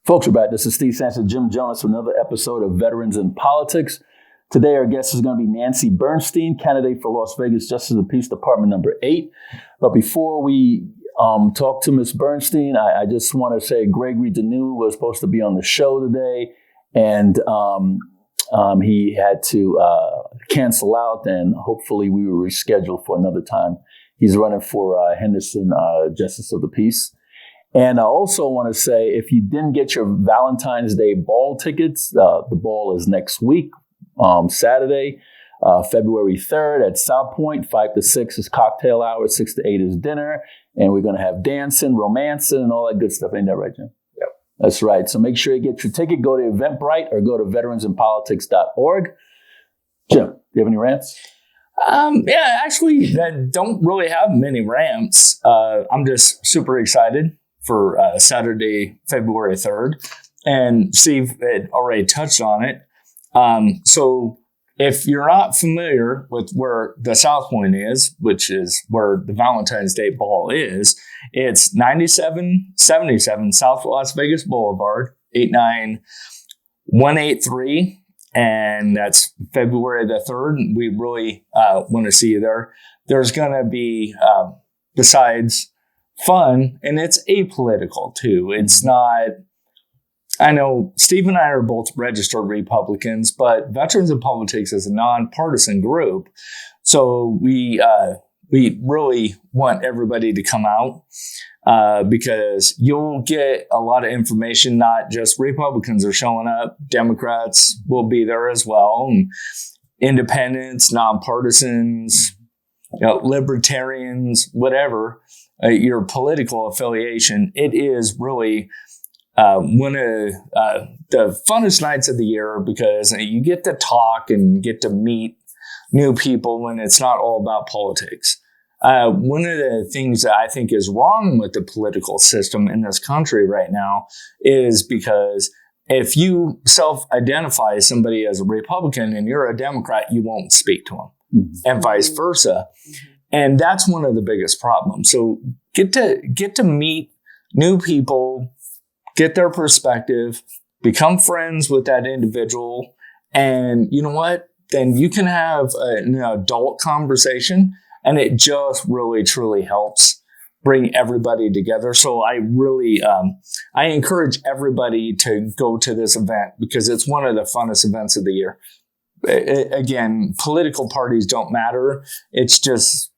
Folks, we're back. This is Steve Sanchez, Jim Jonas, with another episode of Veterans in Politics. Today, our guest is going to be Nancy Bernstein, candidate for Las Vegas Justice of the Peace Department number 8. But before we talk to Ms. Bernstein, I just want to say Gregory Deneau was supposed to be on the show today, and he had to cancel out, and hopefully we will reschedule for another time. He's running for Henderson Justice of the Peace. And I also want to say, if you didn't get your Valentine's Day ball tickets, the ball is next week, Saturday, February 3rd at South Point. 5 to 6 is cocktail hour, 6 to 8 is dinner. And we're going to have dancing, romancing, and all that good stuff. Ain't that right, Jim? Yep. That's right. So make sure you get your ticket. Go to Eventbrite or go to veteransinpolitics.org. Jim, do you have any rants? Yeah, actually, I don't really have many rants. I'm just super excited for Saturday, February 3rd. And Steve had already touched on it. So if you're not familiar with where the South Point is, which is where the Valentine's Day Ball is, it's 9777 South Las Vegas Boulevard, 89183. And that's February the 3rd. We really want to see you there. There's going to be, besides fun, and it's apolitical too. It's not, I know Steve and I are both registered Republicans, but Veterans in Politics is a nonpartisan group. So we really want everybody to come out because you'll get a lot of information. Not just Republicans are showing up. Democrats will be there as well. And independents, nonpartisans, libertarians, whatever your political affiliation. It is really one of the funnest nights of the year because you get to talk and get to meet new people, and it's not all about politics. One of the things that I think is wrong with the political system in this country right now is because if you self-identify somebody as a Republican and you're a Democrat, you won't speak to them, and vice versa. And that's one of the biggest problems. So get to meet new people, get their perspective, become friends with that individual. And you know what? Then you can have an adult conversation, and it just really, truly helps bring everybody together. So I really, I encourage everybody to go to this event because it's one of the funnest events of the year. Again, political parties don't matter. It's just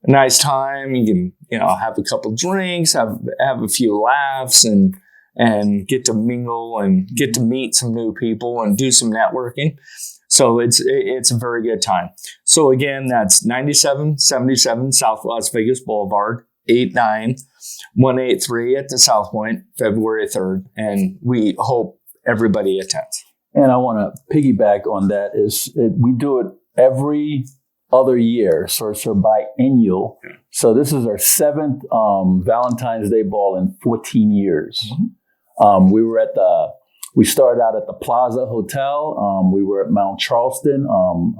a nice time. You can, have a couple drinks, have a few laughs, and get to mingle and get to meet some new people and do some networking. So it's a very good time. So again, that's 9777 South Las Vegas Boulevard, 89183 at the South Point, February 3rd. And we hope everybody attends. And I want to piggyback on that. We do it every other year, so it's our biennial. So this is our 7th Valentine's Day Ball in 14 years. Mm-hmm. We started out at the Plaza Hotel. We were at Mount Charleston,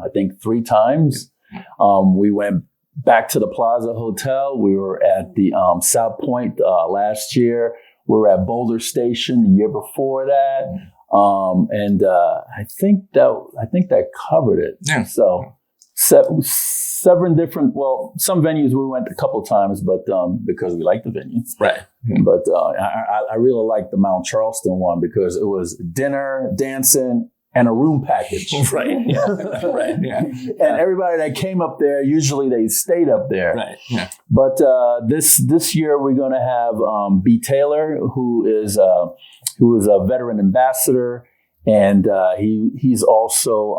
I think 3 times. We went back to the Plaza Hotel. We were at the South Point last year. We were at Boulder Station the year before that. And I think that covered it. Yeah. So 7 different, some venues we went a couple of times, but because we like the venue. Right. But I really liked the Mount Charleston one because it was dinner, dancing, and a room package. Right. Yeah. Right. Yeah. And everybody that came up there, usually they stayed up there. Right. Yeah. But this year we're going to have B. Taylor, who is a veteran ambassador. And he's also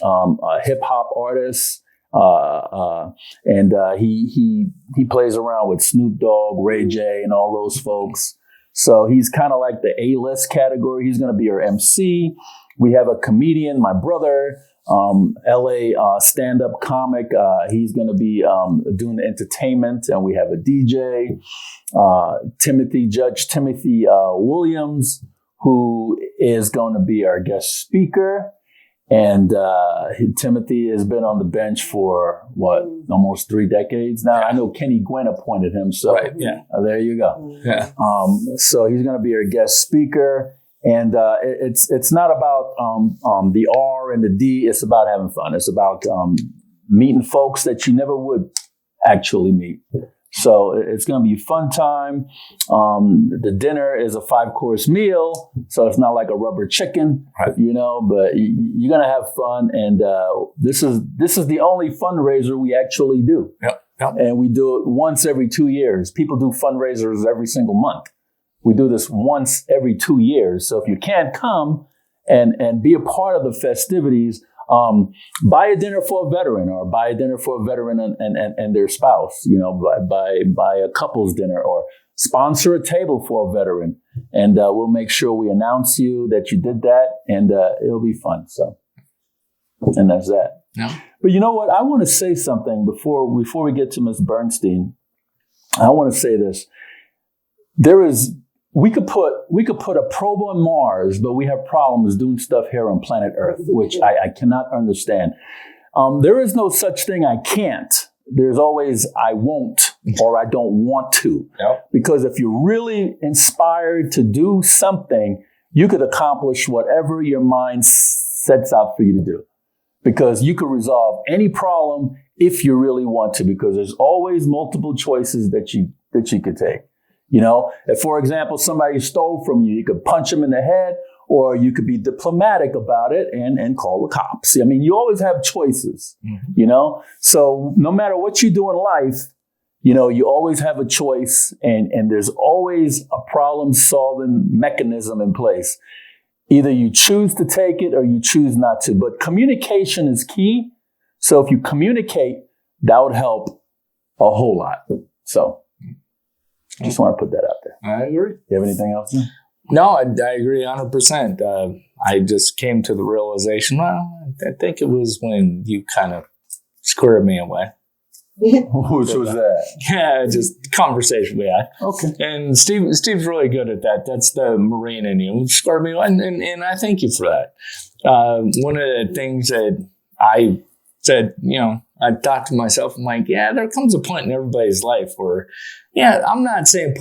a hip hop artist, and he plays around with Snoop Dogg, Ray J, and all those folks. So he's kind of like the A-list category. He's going to be our MC. We have a comedian, my brother, LA stand-up comic. He's going to be doing the entertainment, and we have a DJ, Judge Timothy Williams, who is going to be our guest speaker. And Timothy has been on the bench for, almost 3 decades now. I know Kenny Gwynn appointed him. So there you go. Yeah. So he's going to be our guest speaker. And it's not about the R and the D. It's about having fun. It's about meeting folks that you never would actually meet. So it's going to be a fun time. The dinner is a 5-course meal, so it's not like a rubber chicken, but you're going to have fun. And this is the only fundraiser we actually do. Yep. And we do it once every 2 years. People do fundraisers every single month. We do this once every 2 years. So if you can't come and be a part of the festivities, buy a dinner for a veteran, or buy a dinner for a veteran and their spouse, buy a couple's dinner, or sponsor a table for a veteran. And we'll make sure we announce you that you did that, and it'll be fun. So, and that's that. Yeah. But you know what? I want to say something before we get to Ms. Bernstein. I want to say this. We could put a probe on Mars, but we have problems doing stuff here on planet Earth, which I cannot understand. There is no such thing I can't. There's always I won't, or I don't want to. Yep. Because if you're really inspired to do something, you could accomplish whatever your mind sets out for you to do. Because you could resolve any problem if you really want to, because there's always multiple choices that you could take. If, for example, somebody stole from you, you could punch them in the head, or you could be diplomatic about it and call the cops. I mean, you always have choices, So no matter what you do in life, you always have a choice, and there's always a problem-solving mechanism in place. Either you choose to take it or you choose not to. But communication is key. So if you communicate, that would help a whole lot. So just want to put that out there. I agree. You have anything else? No, I agree 100%. I just came to the realization, I think it was when you kind of squared me away. Which was that? Yeah, just conversation we had. Okay. And Steve's really good at that. That's the Marine in you. Squared me away, and I thank you for that. One of the things that I said, I thought to myself, I'm like, there comes a point in everybody's life where, I'm not saying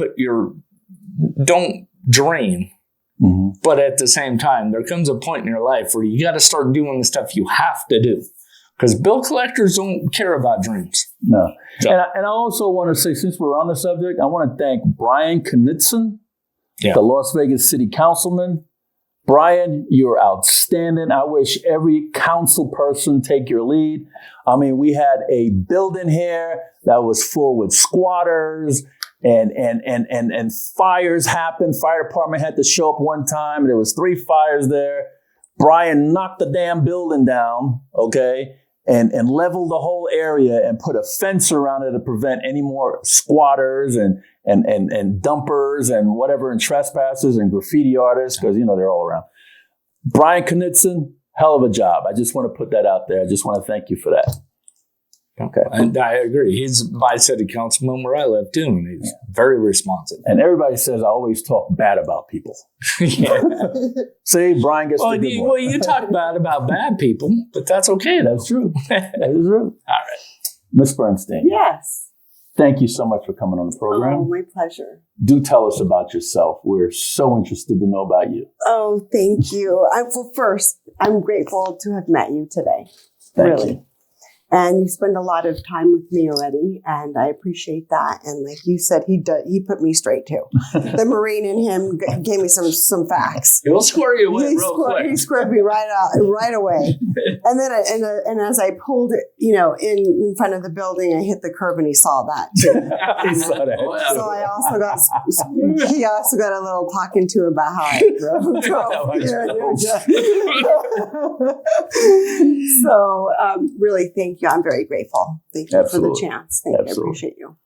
don't dream, but at the same time, there comes a point in your life where you got to start doing the stuff you have to do. Because bill collectors don't care about dreams. No. So. And I also want to say, since we're on the subject, I want to thank Brian Knudsen, the Las Vegas City Councilman. Brian, you're outstanding. I wish every council person take your lead. I mean, we had a building here that was full with squatters, and fires happened. Fire department had to show up one time. There was 3 fires there. Brian knocked the damn building down, okay, and leveled the whole area and put a fence around it to prevent any more squatters and dumpers and whatever, and trespassers and graffiti artists, because, they're all around. Brian Knudsen, hell of a job. I just want to put that out there. I just want to thank you for that. Okay. And I agree. He's my city councilman where I live too, and he's very responsive. And everybody says I always talk bad about people. See, Brian gets the good one. Well, you talk bad about bad people, but that's okay. That's true. That is true. All right. Ms. Bernstein. Yes. Thank you so much for coming on the program. Oh, my pleasure. Do tell us about yourself. We're so interested to know about you. Oh, thank you. Well, first, I'm grateful to have met you today. Thank you. And you spend a lot of time with me already, and I appreciate that. And like you said, he put me straight too. The Marine in him gave me some facts. He'll square you away real quick. He squared me right away. And then and as I pulled it, in front of the building, I hit the curb, and he saw that too. He saw that. So he also got a little talking to about how I drove. So really, thank you. I'm very grateful. Thank you for the chance. Thank you. I appreciate you.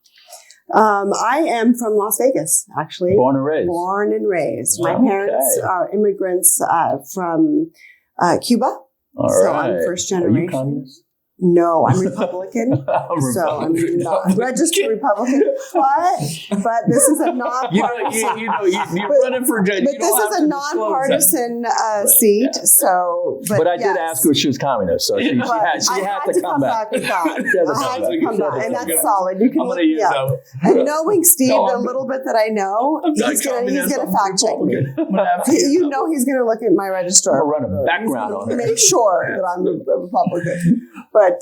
I am from Las Vegas, actually. Born and raised. Born and raised. My parents are immigrants from Cuba. All so right. I'm first generation. Are you communist? No, I'm Republican. So I'm not registered Republican. But this is a nonpartisan. You're running for judge. But this is a nonpartisan seat. Yeah. So, but I did ask her if she was communist, so she had to come back with that. I had to come back, and that's solid. You can I'm going to use that. And knowing Steve, the little bit that I know, he's going to fact check me. He's going to look at my registrar. I'm going to run a background on it. Make sure that I'm a Republican. But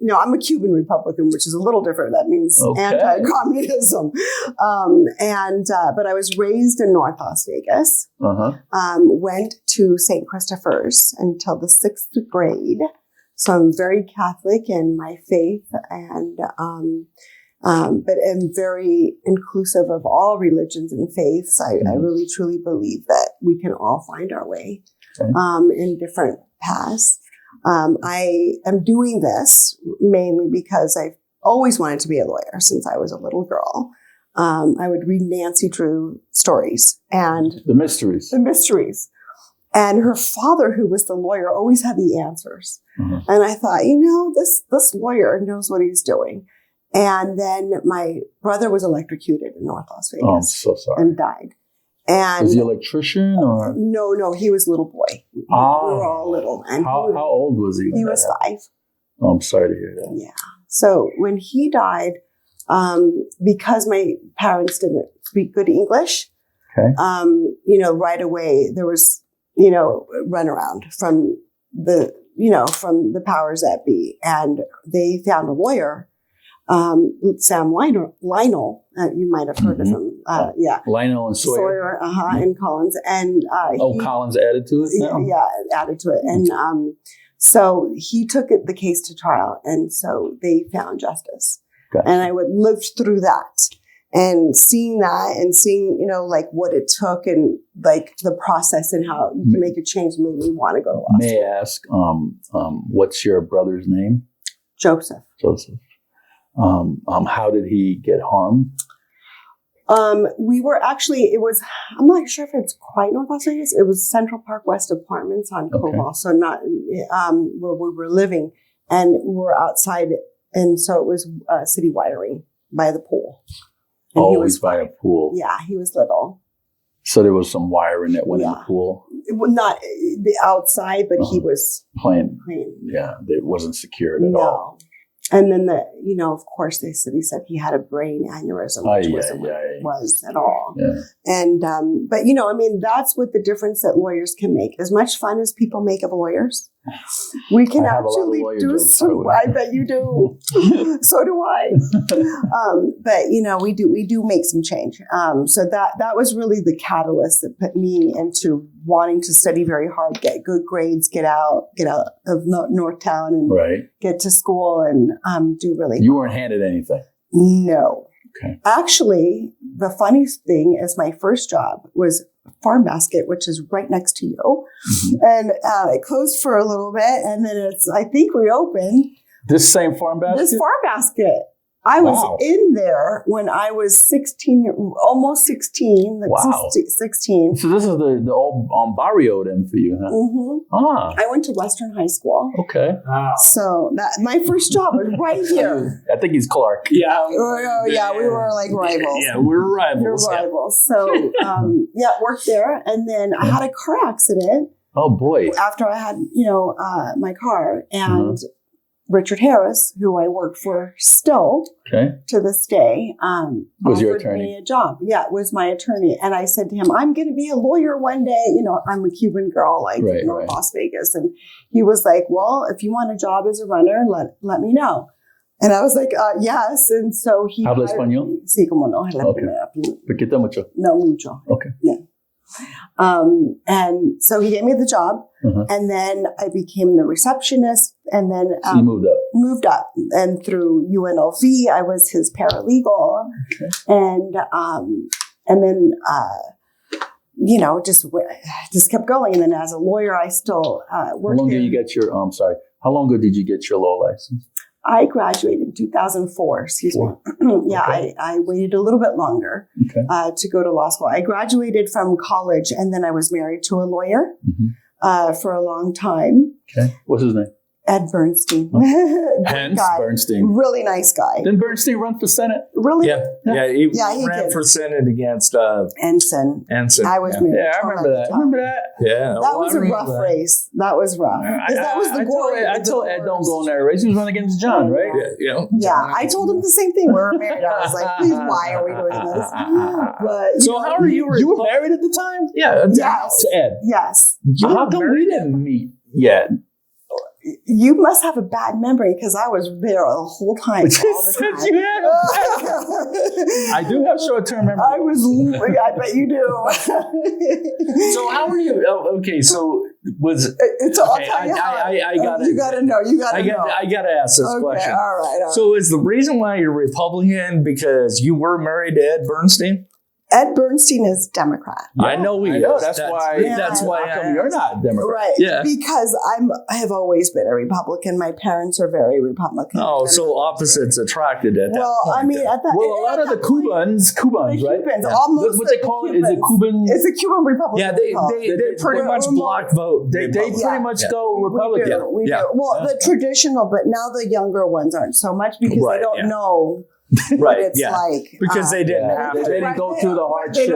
no, I'm a Cuban Republican, which is a little different. That means anti-communism. But I was raised in North Las Vegas. Went to St. Christopher's until the 6th grade. So I'm very Catholic in my faith, and but am very inclusive of all religions and faiths. I really truly believe that we can all find our way in different paths. I am doing this mainly because I've always wanted to be a lawyer since I was a little girl. I would read Nancy Drew stories and the mysteries. And her father, who was the lawyer, always had the answers. And I thought, this lawyer knows what he's doing. And then my brother was electrocuted in North Las Vegas. Oh, I'm so sorry. And died. And was he an electrician or? No, he was a little boy. We were all little. And how old was he? He was 5. Oh, I'm sorry to hear that. Yeah. So when he died, because my parents didn't speak good English, right away there was, runaround from the powers that be. And they found a lawyer, Sam Lionel, you might have heard of him. Lionel and Sawyer. And Collins. And Collins added to it now? Yeah, added to it. And so he took the case to trial. And so they found justice. Gotcha. And I would live through that. And seeing that and seeing, what it took and the process and how you can make a change made me want to go to law school. May I ask, what's your brother's name? Joseph. How did he get harmed? We were actually, I'm not sure if it's quite North Las Vegas. It was Central Park West Apartments on Koval. So not where we were living, and we were outside. And so it was city wiring by the pool. And he was by a pool. Yeah, he was little. So there was some wiring that went in the pool? Not the outside, but he was playing. Yeah, it wasn't secured at all. And then of course, they said he had a brain aneurysm, which wasn't what it was at all. Yeah. And, but that's what the difference that lawyers can make. As much fun as people make of lawyers, we can actually do some. I bet you do. So do I. But we do make some change. So that was really the catalyst that put me into wanting to study very hard, get good grades, get out of Northtown and get to school and do really. You weren't handed anything? No. Okay. Actually, the funniest thing is my first job was Farm Basket, which is right next to you. And it closed for a little bit, and then it's, I think, reopened. This same Farm Basket? This Farm Basket. I was in there when I was 16, almost 16. Wow. 16. So this is the old barrio then for you, huh? I went to Western High School. Okay. Wow. So my first job was right here. I think he's Clark. Yeah. We were like rivals. Yeah, we were rivals. So, worked there. And then I had a car accident. Oh, boy. After I had, my car. And Richard Harris, who I work for still to this day, was your attorney? Offered me a job. Yeah, it was my attorney. And I said to him, I'm going to be a lawyer one day. I'm a Cuban girl, Las Vegas. And he was like, well, if you want a job as a runner, let me know. And I was like, yes. And so he ¿Habla español? Sí, como no. Poquito mucho? No, mucho. Okay. Yeah. And so he gave me the job, and then I became the receptionist, and then so you moved up, and through UNLV, I was his paralegal, and then just kept going. And then as a lawyer, I still worked. How long did you get your? How long ago did you get your law license? I graduated in 2004, excuse me. I waited a little bit longer to go to law school. I graduated from college, and then I was married to a lawyer for a long time. Okay. What's his name? Ed Bernstein. Hence guy. Bernstein. Really nice guy. Didn't Bernstein run for Senate? Really? Yeah. He ran did. for Senate against Ensign. I was married. Yeah, I remember that. Remember that? Yeah. That was a rough race. That was rough. That was the glory. I told Ed don't go in that race. He was running against John, right? Yeah. I told him the same thing. We were married. I was like, please, why are we doing this? But so how are you? You were married at the time? Yeah. Yes. To Ed. Yes. How come we didn't meet yet? You must have a bad memory because I was there the whole time. All the time. I do have short-term memory. I bet you do. So how are you? Oh, okay, so was it's all I gotta. You gotta know. I gotta ask this question. All right. So is the reason why you're Republican because you were married to Ed Bernstein? Ed Bernstein is Democrat. Yeah, I know he is. That's why you're not Democrat. Right. Yeah. Because I have always been a Republican. My parents are very Republican. Oh, so opposites attracted at that point. I mean, at that a lot of the Cubans, right? Cubans, almost what they call it? Is it Cuban? It's a Cuban Republican. Yeah, they pretty much block vote. They pretty much go Republican. We do. Well, the traditional, but now the younger ones aren't so much because they don't know. What it's like because they didn't have they didn't go through the hardship.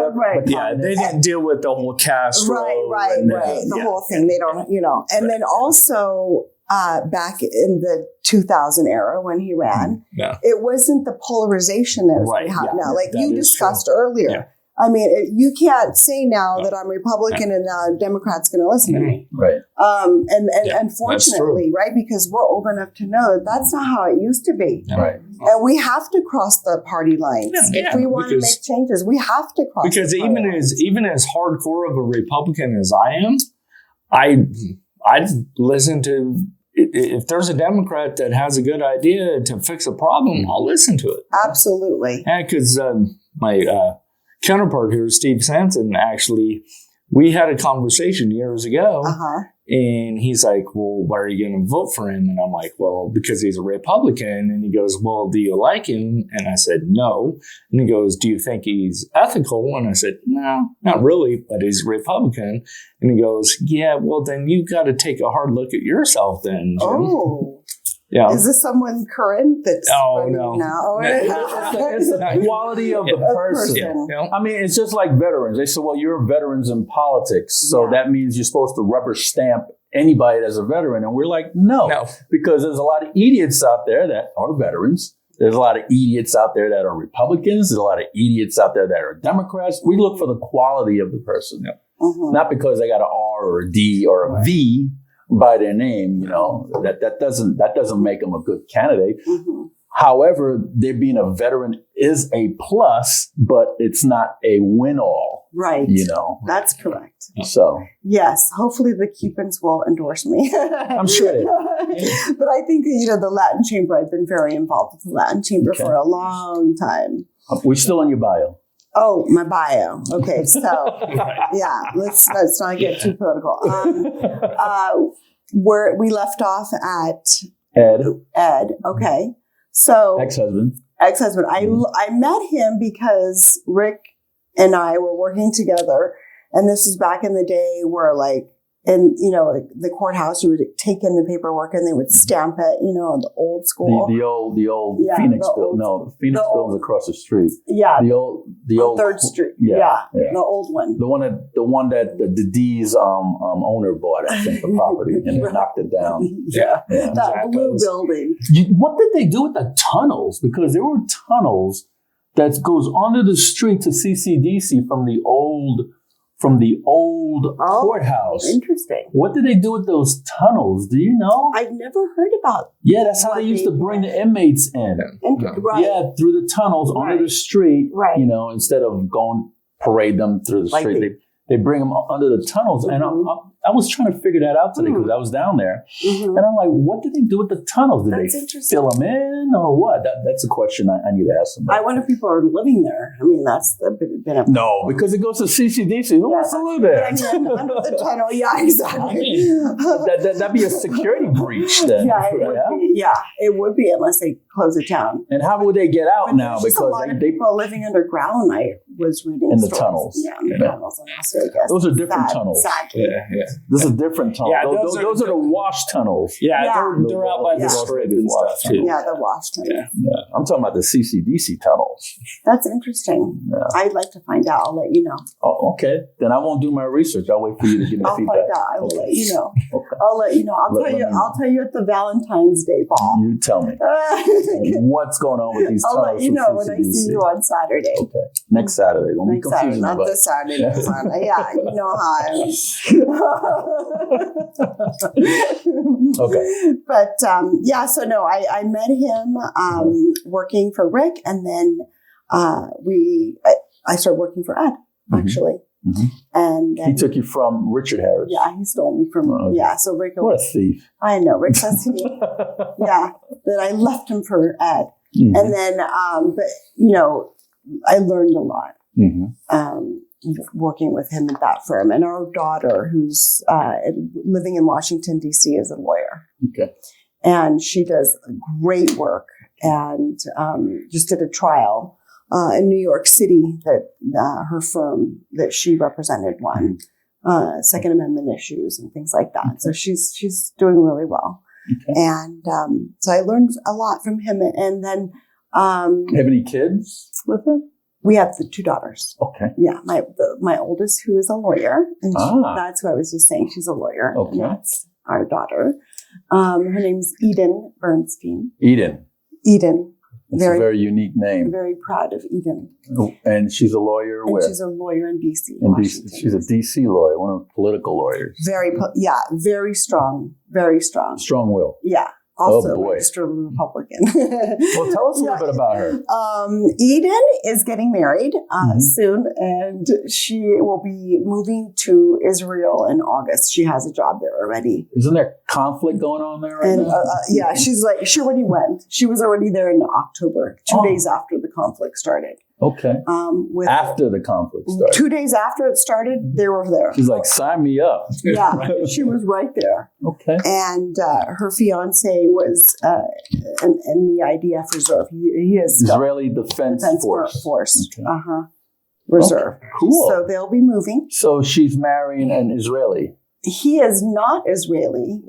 They didn't deal with the whole Castro. Right. The whole thing. They don't, And then also back in the 2000 era when he ran, it wasn't the polarization that we have now. Like you discussed earlier. Yeah. I mean, you can't say now that I'm Republican and now Democrats going to listen to me. Right. And unfortunately, right, because we're old enough to know that that's not how it used to be. Right. And we have to cross the party lines. If we want to make changes, we have to cross because the party lines. even as hardcore of a Republican as I am, I'd listen to, if there's a Democrat that has a good idea to fix a problem, I'll listen to it. Absolutely. Yeah, because my counterpart here, Steve Sanson, actually, we had a conversation years ago, and he's like, well, why are you going to vote for him? And I'm like, well, because he's a Republican. And he goes, well, do you like him? And I said, no. And he goes, do you think he's ethical? And I said, no, not really, but he's a Republican. And he goes, yeah, well, then you got to take a hard look at yourself then, Jim. Oh. Yeah. Is this someone current that's no. now? It's the quality of the person. Yeah. I mean, it's just like veterans. They say, well, you're veterans in politics. So that means you're supposed to rubber stamp anybody that's a veteran. And we're like, no. Because there's a lot of idiots out there that are veterans. There's a lot of idiots out there that are Republicans. There's a lot of idiots out there that are Democrats. We look for the quality of the person. Not because they got an R or a D or a V by their name, that doesn't make them a good candidate. However, there being a veteran is a plus, but it's not a win-all. Right. That's correct. So yes, hopefully the Cubans will endorse me. I'm sure they will. But I think the Latin Chamber. I've been very involved with the Latin Chamber for a long time. We're still in your bio. Oh, my bio. Okay, so let's not get too political. Where we left off at Ed. Okay, so ex-husband. I met him because Rick and I were working together, and this is back in the day where in the courthouse, you would take in the paperwork and they would stamp it, the old school. The old Phoenix building. No, Phoenix building's across the street. Yeah. The old 3rd Street. Yeah. The old one. The one that the D's owner bought, I think, the property and they knocked it down. That blue building. What did they do with the tunnels? Because there were tunnels that goes under the street to CCDC from the old courthouse. Interesting. What did they do with those tunnels? Do you know? I've never heard about. Yeah, that's how they used to bring the inmates in. Right. Yeah, through the tunnels under the street. Right. Instead of parade them through the street, they bring them under the tunnels. And I was trying to figure that out today because I was down there. And I'm like, what did they do with the tunnels? Did they fill them in or what? That's a question I need to ask them. I wonder if people are living there. I mean, that's been a... No, because it goes to CCDC. Who wants to live there? Under the tunnel, exactly. That'd be a security breach then. It would be unless they close it down. And how would they get out now? Because a lot of people living underground. was reading In the stories. tunnels. Yeah, in the tunnels in Las Vegas. Those are different tunnels. Exactly. Yeah. This is different tunnels. Yeah, those are the wash tunnels. Yeah, Yeah. they're out by the Yeah. strip and stuff too. Yeah, the wash tunnel. Yeah. Yeah. I'm talking about the CCDC tunnels. That's interesting. Yeah. I'd like to find out. I'll let you know. Oh, okay. Then I won't do my research. I'll wait for you to give me I'll feedback. find out. I will let you know. Okay. I'll let you know. Let me know. I'll tell you at the Valentine's Day ball. You tell me. What's going on with these I'll tunnels? let you with know when I CCDC? see you on Saturday. Okay. Next Saturday. Don't be Next Saturday, confusing not about this Saturday. Next Saturday. Yeah, you know how I am. Okay. But yeah, so no, I met him working for Rick, and then I started working for Ed actually, and He took you from Richard Harris. yeah, he stole me from So Rick. What a thief. I know Rick says that I left him for Ed, and then but you know I learned a lot. Working with him at that firm, and our daughter, who's living in Washington D.C., is a lawyer. Okay, and she does great work, and just did a trial in New York City that her firm that she represented won Second Amendment issues and things like that. So she's doing really well, and so I learned a lot from him. And then, have any kids with him? We have the two daughters. Okay. Yeah, my oldest, who is a lawyer, and that's what I was just saying. She's a lawyer. Okay. And that's our daughter. Her name's Eden Bernstein. Eden. It's a very unique name. Very proud of Eden. And she's a lawyer where? And she's a lawyer in D.C. In DC. She's a D.C. lawyer, one of the political lawyers. Very strong. Very strong. Strong will. Yeah. Also, boy. registered Republican. Well, tell us a little bit about her. Eden is getting married soon, and she will be moving to Israel in August. She has a job there already. Isn't there conflict going on there right now? Yeah, she already went. She was already there in October, 2 days after the conflict started. Okay. After the conflict started. 2 days after it started, they were there. She's like, sign me up. Yeah, she was right there. Okay. And her fiance was in the IDF reserve. He is Israeli Defense Force. Okay. Reserve. Okay. Cool. So they'll be moving. So she's marrying an Israeli. He is not Israeli,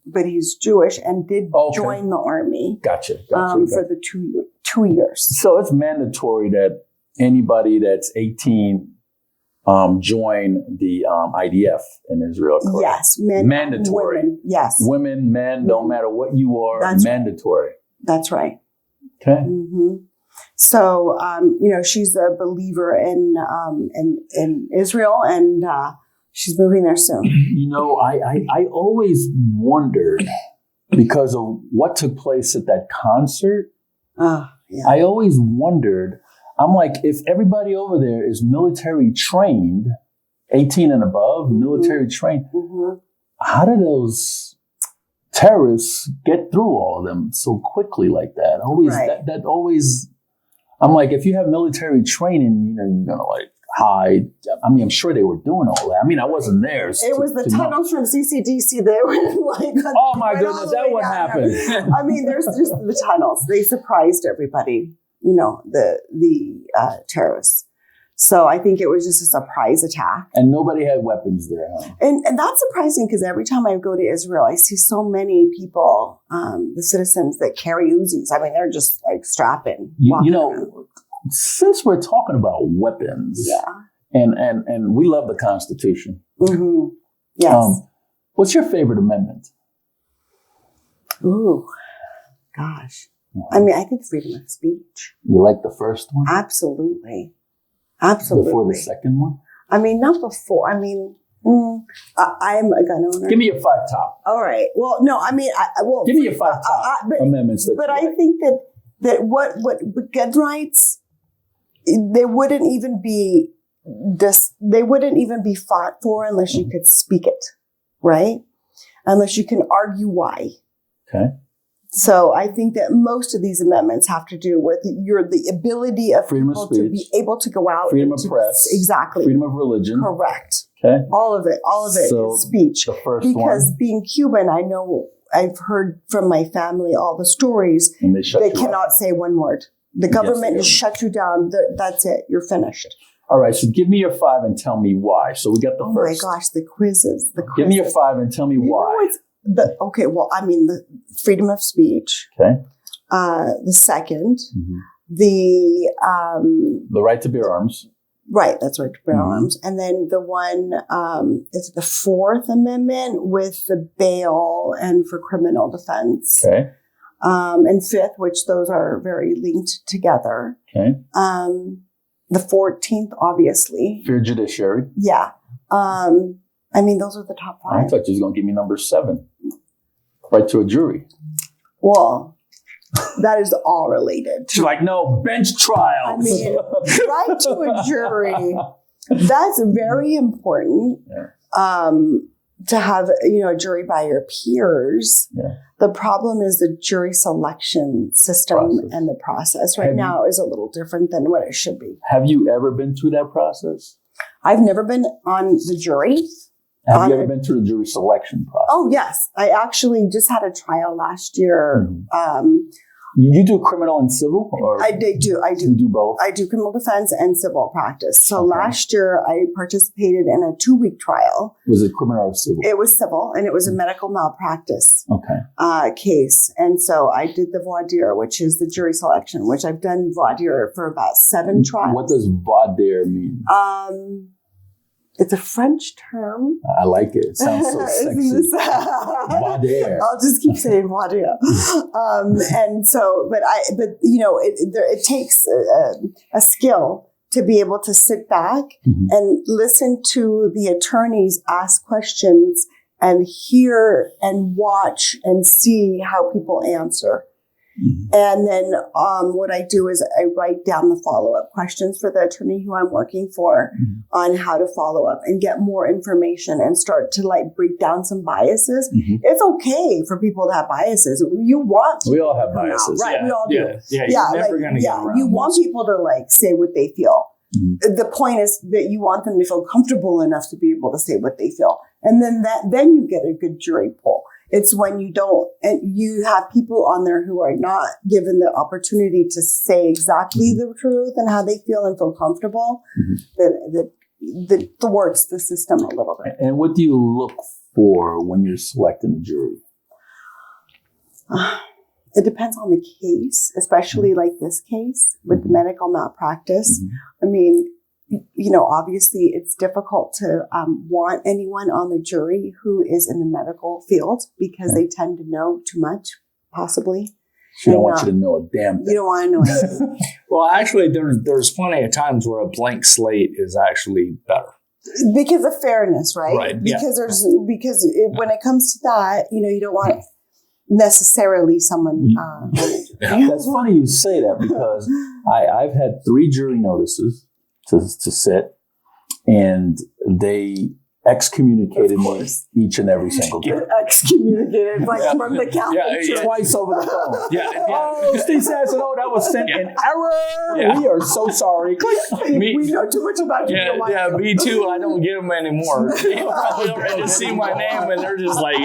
but he's Jewish and did join the army. Gotcha. For the 2 years. So it's mandatory that anybody that's 18 join the IDF in Israel, correct? Yes. Men, mandatory. Women, yes. Women, men, no matter what you are, mandatory. Right. That's right. Okay. So, she's a believer in Israel, and she's moving there soon. I always wondered, because of what took place at that concert, I always wondered, I'm like, if everybody over there is military trained, 18 and above, military trained, how do those terrorists get through all of them so quickly like that? That always, I'm like, if you have military training, you're going to hide. I mean, I'm sure they were doing all that. I mean, I wasn't there. It was the tunnels from CCDC. They were oh my goodness, that what happened. I mean, there's just the tunnels. They surprised everybody, the terrorists. So I think it was just a surprise attack. And nobody had weapons there, huh? And that's surprising, because every time I go to Israel, I see so many people, the citizens that carry Uzis. I mean, they're just strapping. Since we're talking about weapons, and we love the Constitution. Yes. What's your favorite amendment? Ooh, gosh. I mean, I think freedom of speech. You like the first one? Absolutely. Before the second one? I mean, not before. I mean, I am a gun owner. Give me your 5 top. All right. Well, no, I mean, give me your 5 top amendments. But I think that what gun rights, they wouldn't even be fought for unless you could speak it, right? Unless you can argue why. Okay. So I think that most of these amendments have to do with the ability of freedom people of speech, to be able to go out. Freedom of press. Exactly. Freedom of religion. Correct. Okay. All of it is speech. The first one. Because being Cuban, I know I've heard from my family all the stories. And they cannot say one word. The government just shut you down. That's it. You're finished. All right, so give me your 5 and tell me why. So we got the first. Oh my gosh, the quizzes. Give me your 5 and tell me why. The freedom of speech. Okay. The second, the right to bear arms. Right, that's right to bear arms. And then the one is the Fourth Amendment with the bail and for criminal defense. Okay. And fifth, which those are very linked together. Okay. The 14th, obviously. Fair judiciary. Yeah. Those are the top 5. I thought you was going to give me number 7. Right to a jury. Well, that is all related. She's like, no, bench trial. I mean, right to a jury, that's very important. Yeah. To have, a jury by your peers. Yeah. The problem is the jury selection system and the process right now is a little different than what it should be. Have you ever been through that process? I've never been on the jury. Have you ever been through the jury selection process? Oh, yes. I actually just had a trial last year. You do criminal and civil? Or I do. You do both? I do criminal defense and civil practice. So last year I participated in a 2-week trial. Was it criminal or civil? It was civil, and it was a medical malpractice case. And so I did the voir dire, which is the jury selection, which I've done voir dire for about 7 trials. What does voir dire mean? It's a French term. I like it. It sounds so sexy. Voir dire. I'll just keep saying voir dire. It takes a skill to be able to sit back and listen to the attorneys ask questions and hear and watch and see how people answer. And then what I do is I write down the follow-up questions for the attorney who I'm working for on how to follow up and get more information and start to break down some biases. It's okay for people to have biases. We all have biases. Right, we all do. Yeah, you're never going to get around you want people to say what they feel. The point is that you want them to feel comfortable enough to be able to say what they feel. And then you get a good jury pool. It's when you don't, and you have people on there who are not given the opportunity to say exactly the truth and how they feel and feel comfortable, that thwarts the system a little bit. And what do you look for when you're selecting a jury? It depends on the case, especially like this case with the medical malpractice. I mean, obviously it's difficult to want anyone on the jury who is in the medical field because they tend to know too much, possibly. She don't want you to know a damn thing. You don't want to know anything. Well, actually, there's plenty of times where a blank slate is actually better. Because of fairness, right? Right. Because when it comes to that, you don't want necessarily someone. That's funny you say that because I've had 3 jury notices to sit, and they excommunicated me each and every single time. Excommunicated, from the Catholic Church. Twice over the phone. Oh, Steve Sampson, that was sent in error. Yeah. We are so sorry. We know too much about you. Me too. I don't get them anymore. They probably already see my name and they're just like,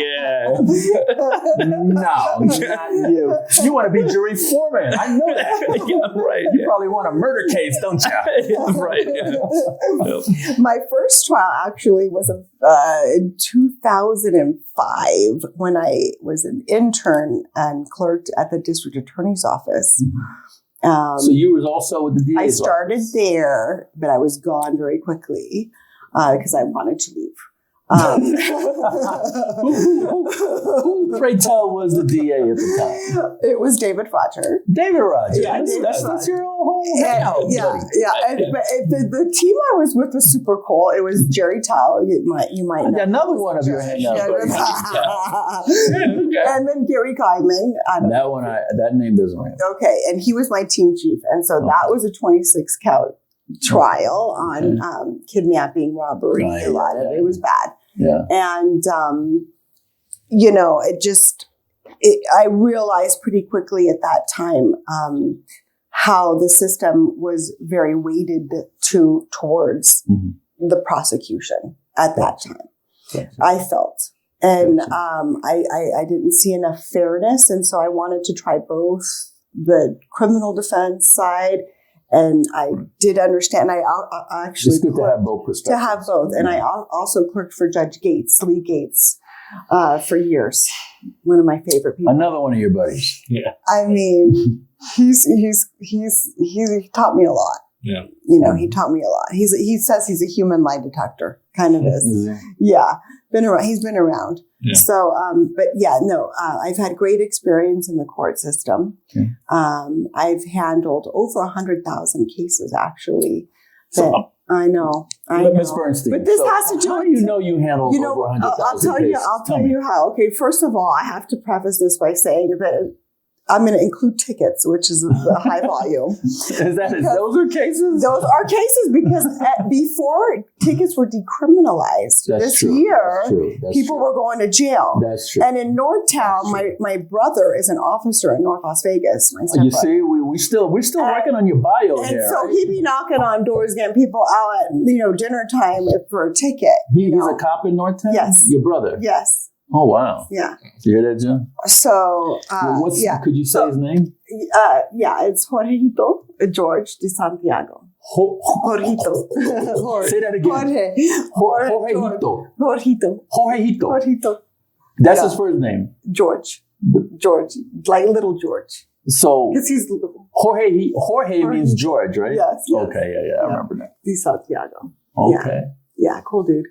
no, not you. You want to be jury foreman. I know that. Right. You probably want a murder case, don't you? Right. Yeah. My first trial actually was in 2005 when I was an intern and clerked at the district attorney's office. So you was also with the DA's I started there, but I was gone very quickly because I wanted to leave. Who, pray tell, was the DA at the time? It was David Roger. David Roger. Yeah, that's your old home. Yeah. The team I was with was super cool. It was Jerry Towle. You might know. Another one of your hangout buddies. And then Gary Kyman. That name doesn't ring. Okay, and he was my team chief, and so that was a 26 count trial on kidnapping, robbery, a lot of it. It was bad. Yeah. And, I realized pretty quickly at that time how the system was very weighted towards the prosecution at that time. I felt. And I didn't see enough fairness. And so I wanted to try both the criminal defense side And I did understand. I actually it's good to have both perspectives. To have both. And I also clerked for Judge Gates, Lee Gates, for years. One of my favorite people. Another one of your buddies. Yeah. I mean, he taught me a lot. Yeah. You know, he taught me a lot. He says he's a human lie detector, kind of is. Mm-hmm. Yeah. Been around. He's been around. Yeah. So, but yeah, no, I've had great experience in the court system. Okay. I've handled over 100,000 cases, actually. So, I know. Ms. Bernstein. But this has to do how with, do you know you handled over 100,000 I'll tell cases? you. I'll tell you how. Okay, first of all, I have to preface this by saying that I'm going to include tickets, which is the high volume. Those are cases? Those are cases because before tickets were decriminalized this year, people were going to jail. That's true. And in Northtown, my brother is an officer in North Las Vegas. You see, we're still working on your bio and here. So he'd be knocking on doors, getting people out at dinner time for a ticket. He's a cop in Northtown? Yes. Your brother? Yes. Oh, wow. Yeah. You hear that, Jim? So, could you say his name? Yeah, it's Jorgito George de Santiago. Jorgito. Say that again. Jorgito. Jorgito. That's his first name. George, like little George. So, because he's little. Jorge means George, right? Yes. Okay, yeah, I remember that. De Santiago. Okay. Yeah, cool dude.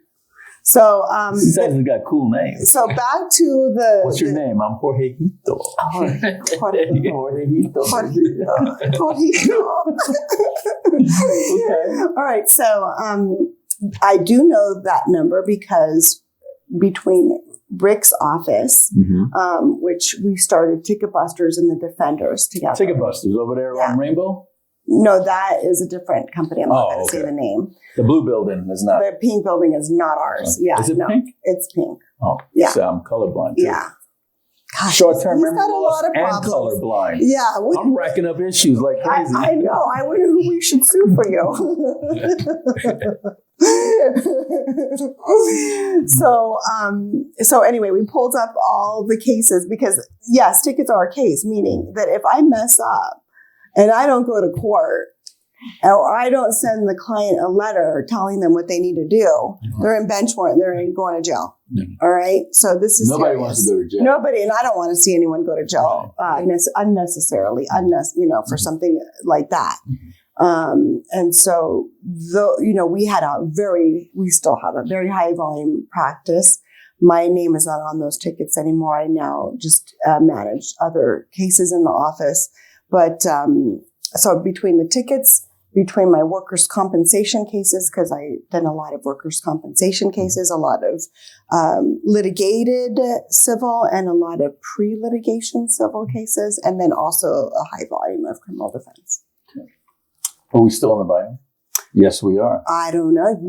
So, he says he's got cool names. So back to the. What's your name? I'm Jorgito. Jorgito. Okay. All right. So, I do know that number because between Rick's office, which we started Ticket Busters and the Defenders together. Ticket Busters over there on Rainbow? No, that is a different company. I'm not going to say the name. The blue building is not. The pink building is not ours. Yeah. Is it pink? It's pink. Oh, yeah. So I'm colorblind too. Yeah. Gosh, short-term memory got a loss lot of and problems. colorblind. Yeah. I'm racking up issues like crazy. I know. I wonder who we should sue for you. So anyway, we pulled up all the cases because, yes, tickets are a case, meaning that if I mess up and I don't go to court, or I don't send the client a letter telling them what they need to do, they're in bench warrant, they're going to jail. All right. So this is nobody serious. wants to go to jail. Nobody, and I don't want to see anyone go to jail unnecessarily, for something like that. And so, we still have a very high volume practice. My name is not on those tickets anymore. I now just manage other cases in the office. But so between the tickets, between my workers' compensation cases, because I done a lot of workers' compensation cases, a lot of litigated civil and a lot of pre-litigation civil cases, and then also a high volume of criminal defense. Are we still in the bio? Yes, we are. I don't know. I've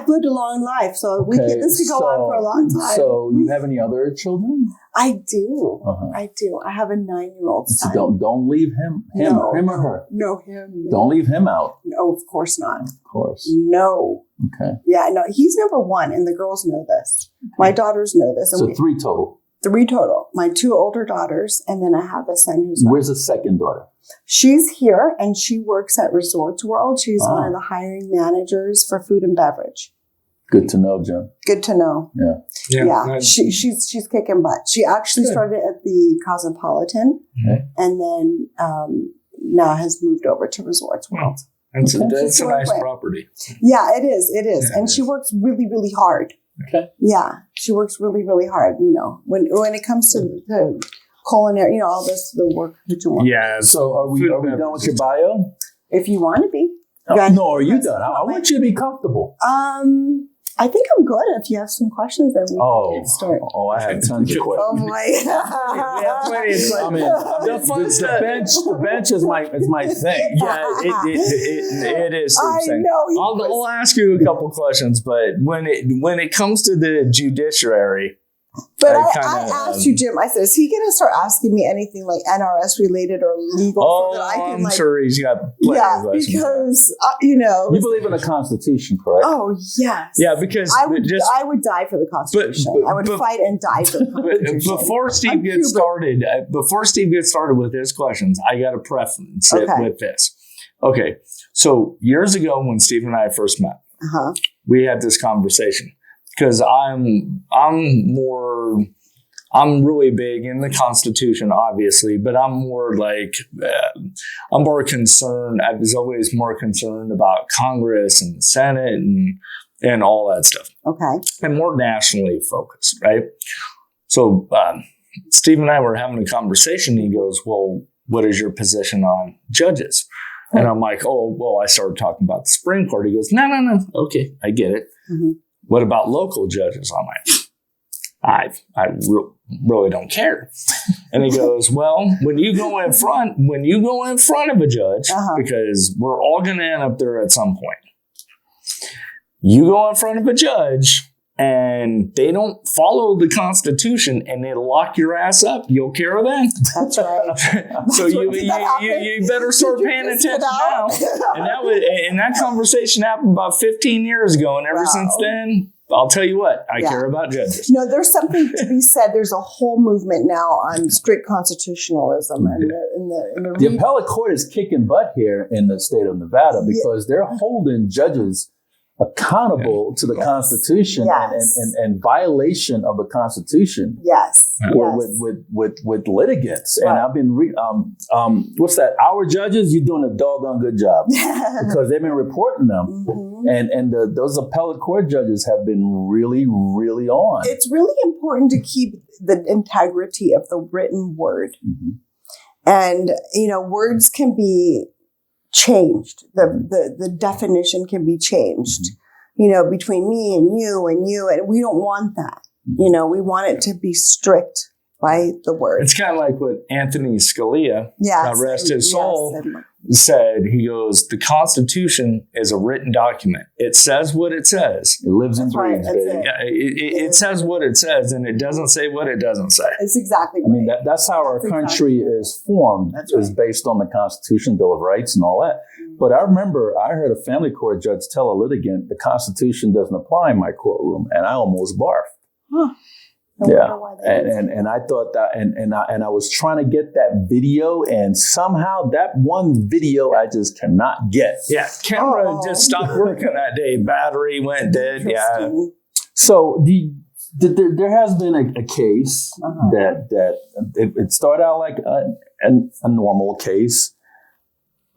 lived a long life, so this could go on for a long time. So, you have any other children? I do. I do. I have a 9-year-old son. So don't leave him or her. No, him. Don't leave him out. No, of course not. Of course. No. Okay. Yeah, no, he's number one, and the girls know this. My daughters know this. So 3 total. 3 total. My 2 older daughters, and then I have a son who's. Where's the second daughter? She's here, and she works at Resorts World. She's one of the hiring managers for food and beverage. Good to know, Jim. Good to know. Yeah. She's kicking butt. She actually started at the Cosmopolitan, and then now has moved over to Resorts World. It's a nice property. Yeah, it is. It is, and she works really, really hard. Okay. Yeah, she works really, really hard. When it comes to culinary, all this, the work that you want. Yeah. So are we done with your bio? If you want to be. No, are you done? I want you to be comfortable. I think I'm good. If you have some questions, then we can start. Oh, I have tons of questions. Oh boy! The bench is my thing. Yeah, it is. I know. I'll ask you a couple questions, but when it comes to the judiciary. But I asked you, Jim, I said, is he going to start asking me anything like NRS related or legal? Oh, so that I can, I'm sure he's got plenty of questions. Because, You believe in the Constitution, correct? Oh, yes. Yeah, because I would die for the Constitution. I would fight and die for the Constitution. Before Steve gets started with his questions, I got a preference with this. Okay. So years ago when Steve and I first met, we had this conversation because I'm really big in the Constitution, obviously, but I'm more concerned. I was always more concerned about Congress and the Senate and all that stuff. Okay. And more nationally focused, right? So Steve and I were having a conversation. And he goes, well, what is your position on judges? And I'm like, oh, well, I started talking about the Supreme Court. He goes, no. Okay, I get it. Mm-hmm. What about local judges? I'm like, I really don't care. And he goes, well, when you go in front of a judge, because we're all going to end up there at some point, you go in front of a judge and they don't follow the Constitution and they lock your ass up, you'll care then. That's right. So you better start paying attention now. And that conversation happened about 15 years ago, and ever since then, I'll tell you what, I care about judges. No, there's something to be said. There's a whole movement now on strict constitutionalism. And the appellate court is kicking butt here in the state of Nevada because they're holding judges accountable to the Constitution and violation of the Constitution. Yes. With litigants. Right. And I've been what's that? Our judges, you're doing a doggone good job because they've been reporting them. Mm-hmm. And those appellate court judges have been really, really on. It's really important to keep the integrity of the written word. Mm-hmm. And, words can be changed. The definition can be changed, between me and you, and we don't want that. We want it to be strict by the word. It's kind of like what Anthony Scalia, God rest his soul, said. He goes, the Constitution is a written document. It says what it says. It lives and breathes. It says what it says, and it doesn't say what it doesn't say. It's exactly right. I mean, that's how our country is formed, is based on the Constitution, Bill of Rights, and all that. Mm-hmm. But I remember I heard a family court judge tell a litigant, the Constitution doesn't apply in my courtroom, and I almost barfed. Huh. And I thought that, and I was trying to get that video, and somehow that one video I just cannot get. Yeah, camera just stopped working that day. Battery went dead. Yeah. So there has been a case that it started out like a normal case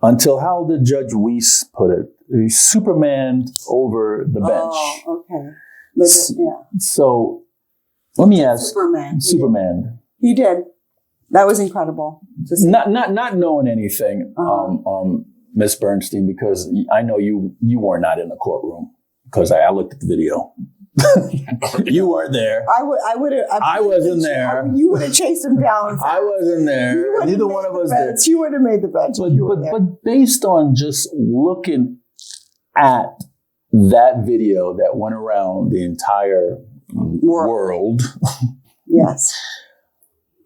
until, how did Judge Weiss put it? He Superman over the bench. Oh, okay. So. Let me ask. Superman. He did. That was incredible. Not knowing anything, Miss Bernstein, because I know you were not in the courtroom because I looked at the video. You weren't there. I wasn't there. You would have chased him down. I wasn't there. Neither one of us did. You would have made the bench. But based on just looking at that video that went around the entire world. Yes.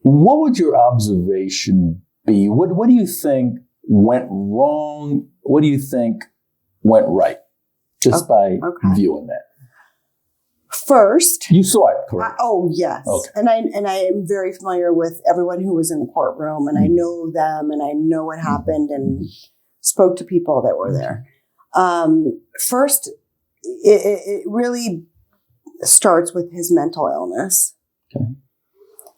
What would your observation be? What do you think went wrong? What do you think went right? Just by viewing that. First, you saw it, correct? Yes. Okay. And I am very familiar with everyone who was in the courtroom, and I know them, and I know what happened, and spoke to people that were there. First, it really starts with his mental illness. Okay.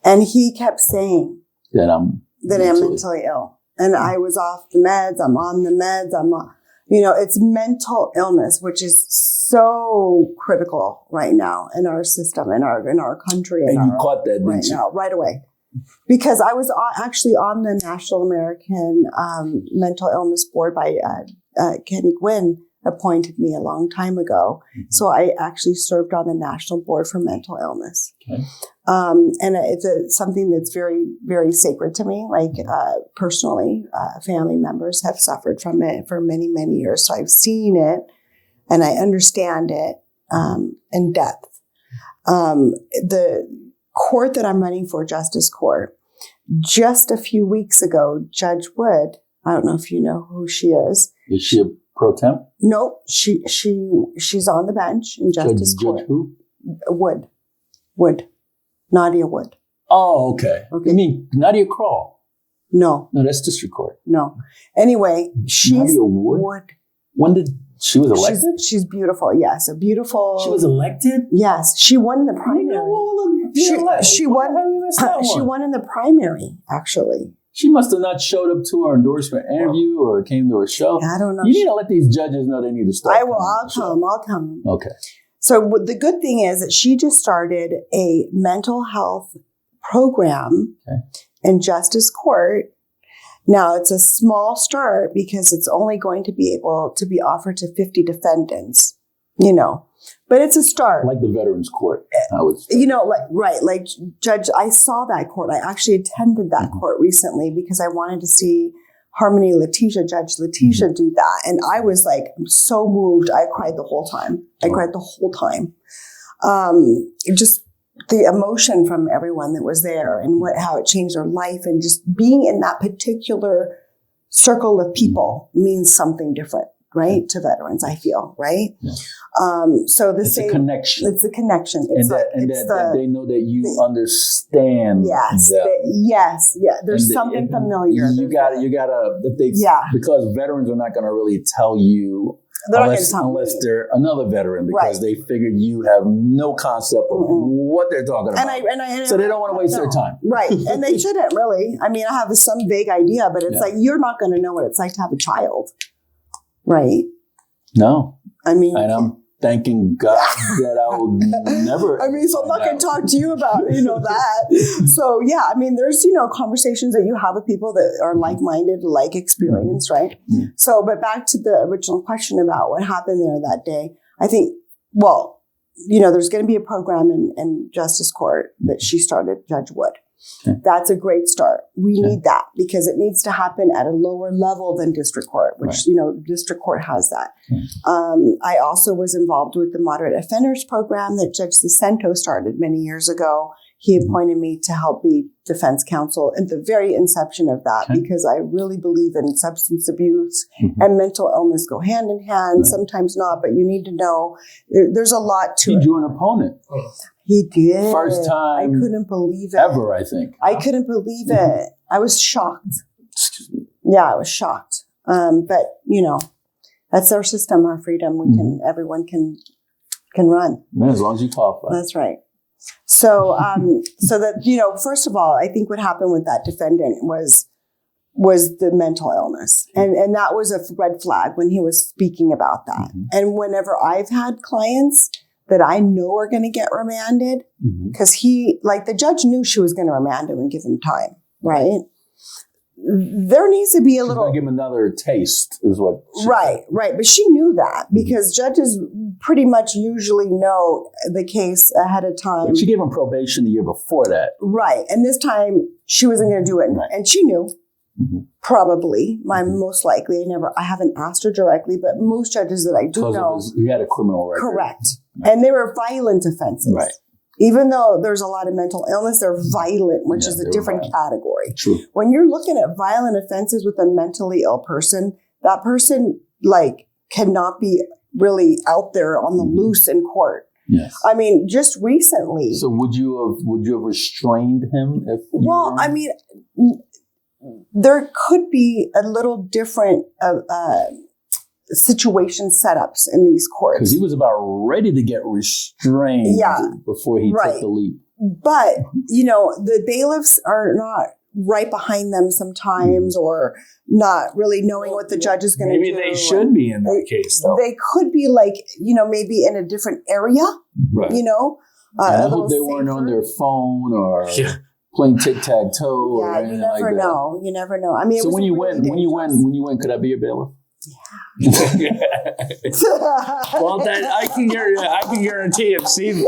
And he kept saying that I'm mentally ill. And I was off the meds, I'm on the meds, it's mental illness, which is so critical right now in our system, in our country. And you caught that, didn't you? Right away. Because I was actually on the National American Mental Illness Board by Kenny Gwynn, appointed me a long time ago. Mm-hmm. So I actually served on the National Board for Mental Illness. Okay. And it's something that's very, very sacred to me. Like personally, family members have suffered from it for many, many years. So I've seen it and I understand it in depth. The court that I'm running for, Justice Court, just a few weeks ago, Judge Wood, I don't know if you know who she is. Is she a pro temp? No, she's on the bench in Justice Court. Judge who? Wood. Nadia Wood. Oh, okay. You mean Nadia Kroll? No. No, that's district court. No. Anyway, she's Nadia Wood. When did she was elected? She's beautiful. Yes, a beautiful. She was elected. Yes, she won in the primary. She won. She won in the primary. Actually, she must have not showed up to her endorsement interview or came to a show. I don't know. You need to let these judges know they need to start. I will. I'll come. Okay. So the good thing is that she just started a mental health program in Justice Court. Now, it's a small start because it's only going to be able to be offered to 50 defendants, but it's a start. Like the Veterans Court, I would say. Like Judge, I saw that court. I actually attended that court recently because I wanted to see Judge Letitia do that. And I was like, I'm so moved. I cried the whole time. Just the emotion from everyone that was there and how it changed their life, and just being in that particular circle of people means something different, right? To veterans, I feel, right? Yeah. So it's a connection. It's a connection. That they know that you understand. Yes. Yes. Yeah. There's something familiar. You gotta, because veterans are not going to really tell you unless they're another veteran, because they figured you have no concept of what they're talking about. So they don't want to waste their time. Right. And they shouldn't really. I mean, I have some vague idea, but it's like, you're not going to know what it's like to have a child. Right. No. I mean, and I'm thanking God that I will never. So I'm not going to talk to you about, that. So yeah, there's, conversations that you have with people that are like-minded, like experience, right? Mm-hmm. So, but back to the original question about what happened there that day, I think, there's going to be a program in Justice Court that she started, Judge Wood. Okay. That's a great start. We need that because it needs to happen at a lower level than district court, which, district court has that. I also was involved with the moderate offenders program that Judge DeCento started many years ago. He appointed me to help be defense counsel at the very inception of that because I really believe in substance abuse and mental illness go hand in hand. Sometimes not, but you need to know there's a lot to it. He drew an opponent. He did. First time. I couldn't believe it. Ever, I think. I couldn't believe it. I was shocked. Yeah, I was shocked. But, that's our system, our freedom. Everyone can run. Man, as long as you qualify. That's right. So, first of all, I think what happened with that defendant was the mental illness. And that was a red flag when he was speaking about that. And whenever I've had clients that I know are going to get remanded, because the judge knew she was going to remand him and give him time, right? There needs to be a little... give him another taste, is what... Right. But she knew that because judges pretty much usually know the case ahead of time. But she gave him probation the year before that. Right. And this time, she wasn't going to do it. Right. And she knew. Probably. Most likely. I haven't asked her directly, but most judges that I do know... He had a criminal record. Correct. Right. And they were violent offenses. Right. Even though there's a lot of mental illness, they're violent, which is a different category. True. When you're looking at violent offenses with a mentally ill person, that person cannot be really out there on the loose in court. Yes. Just recently. So would you have restrained him if? There could be a little different situation setups in these courts. Because he was about ready to get restrained before he took the leap. But, the bailiffs are not right behind them sometimes or not really knowing what the judge is going to do. Maybe they should be in that case, though. They could be maybe in a different area, right. I hope they weren't on their phone or... playing tic-tac-toe or anything like that. You never know. So when you went, could I be your bailiff? Yeah. Well, I can guarantee if Steve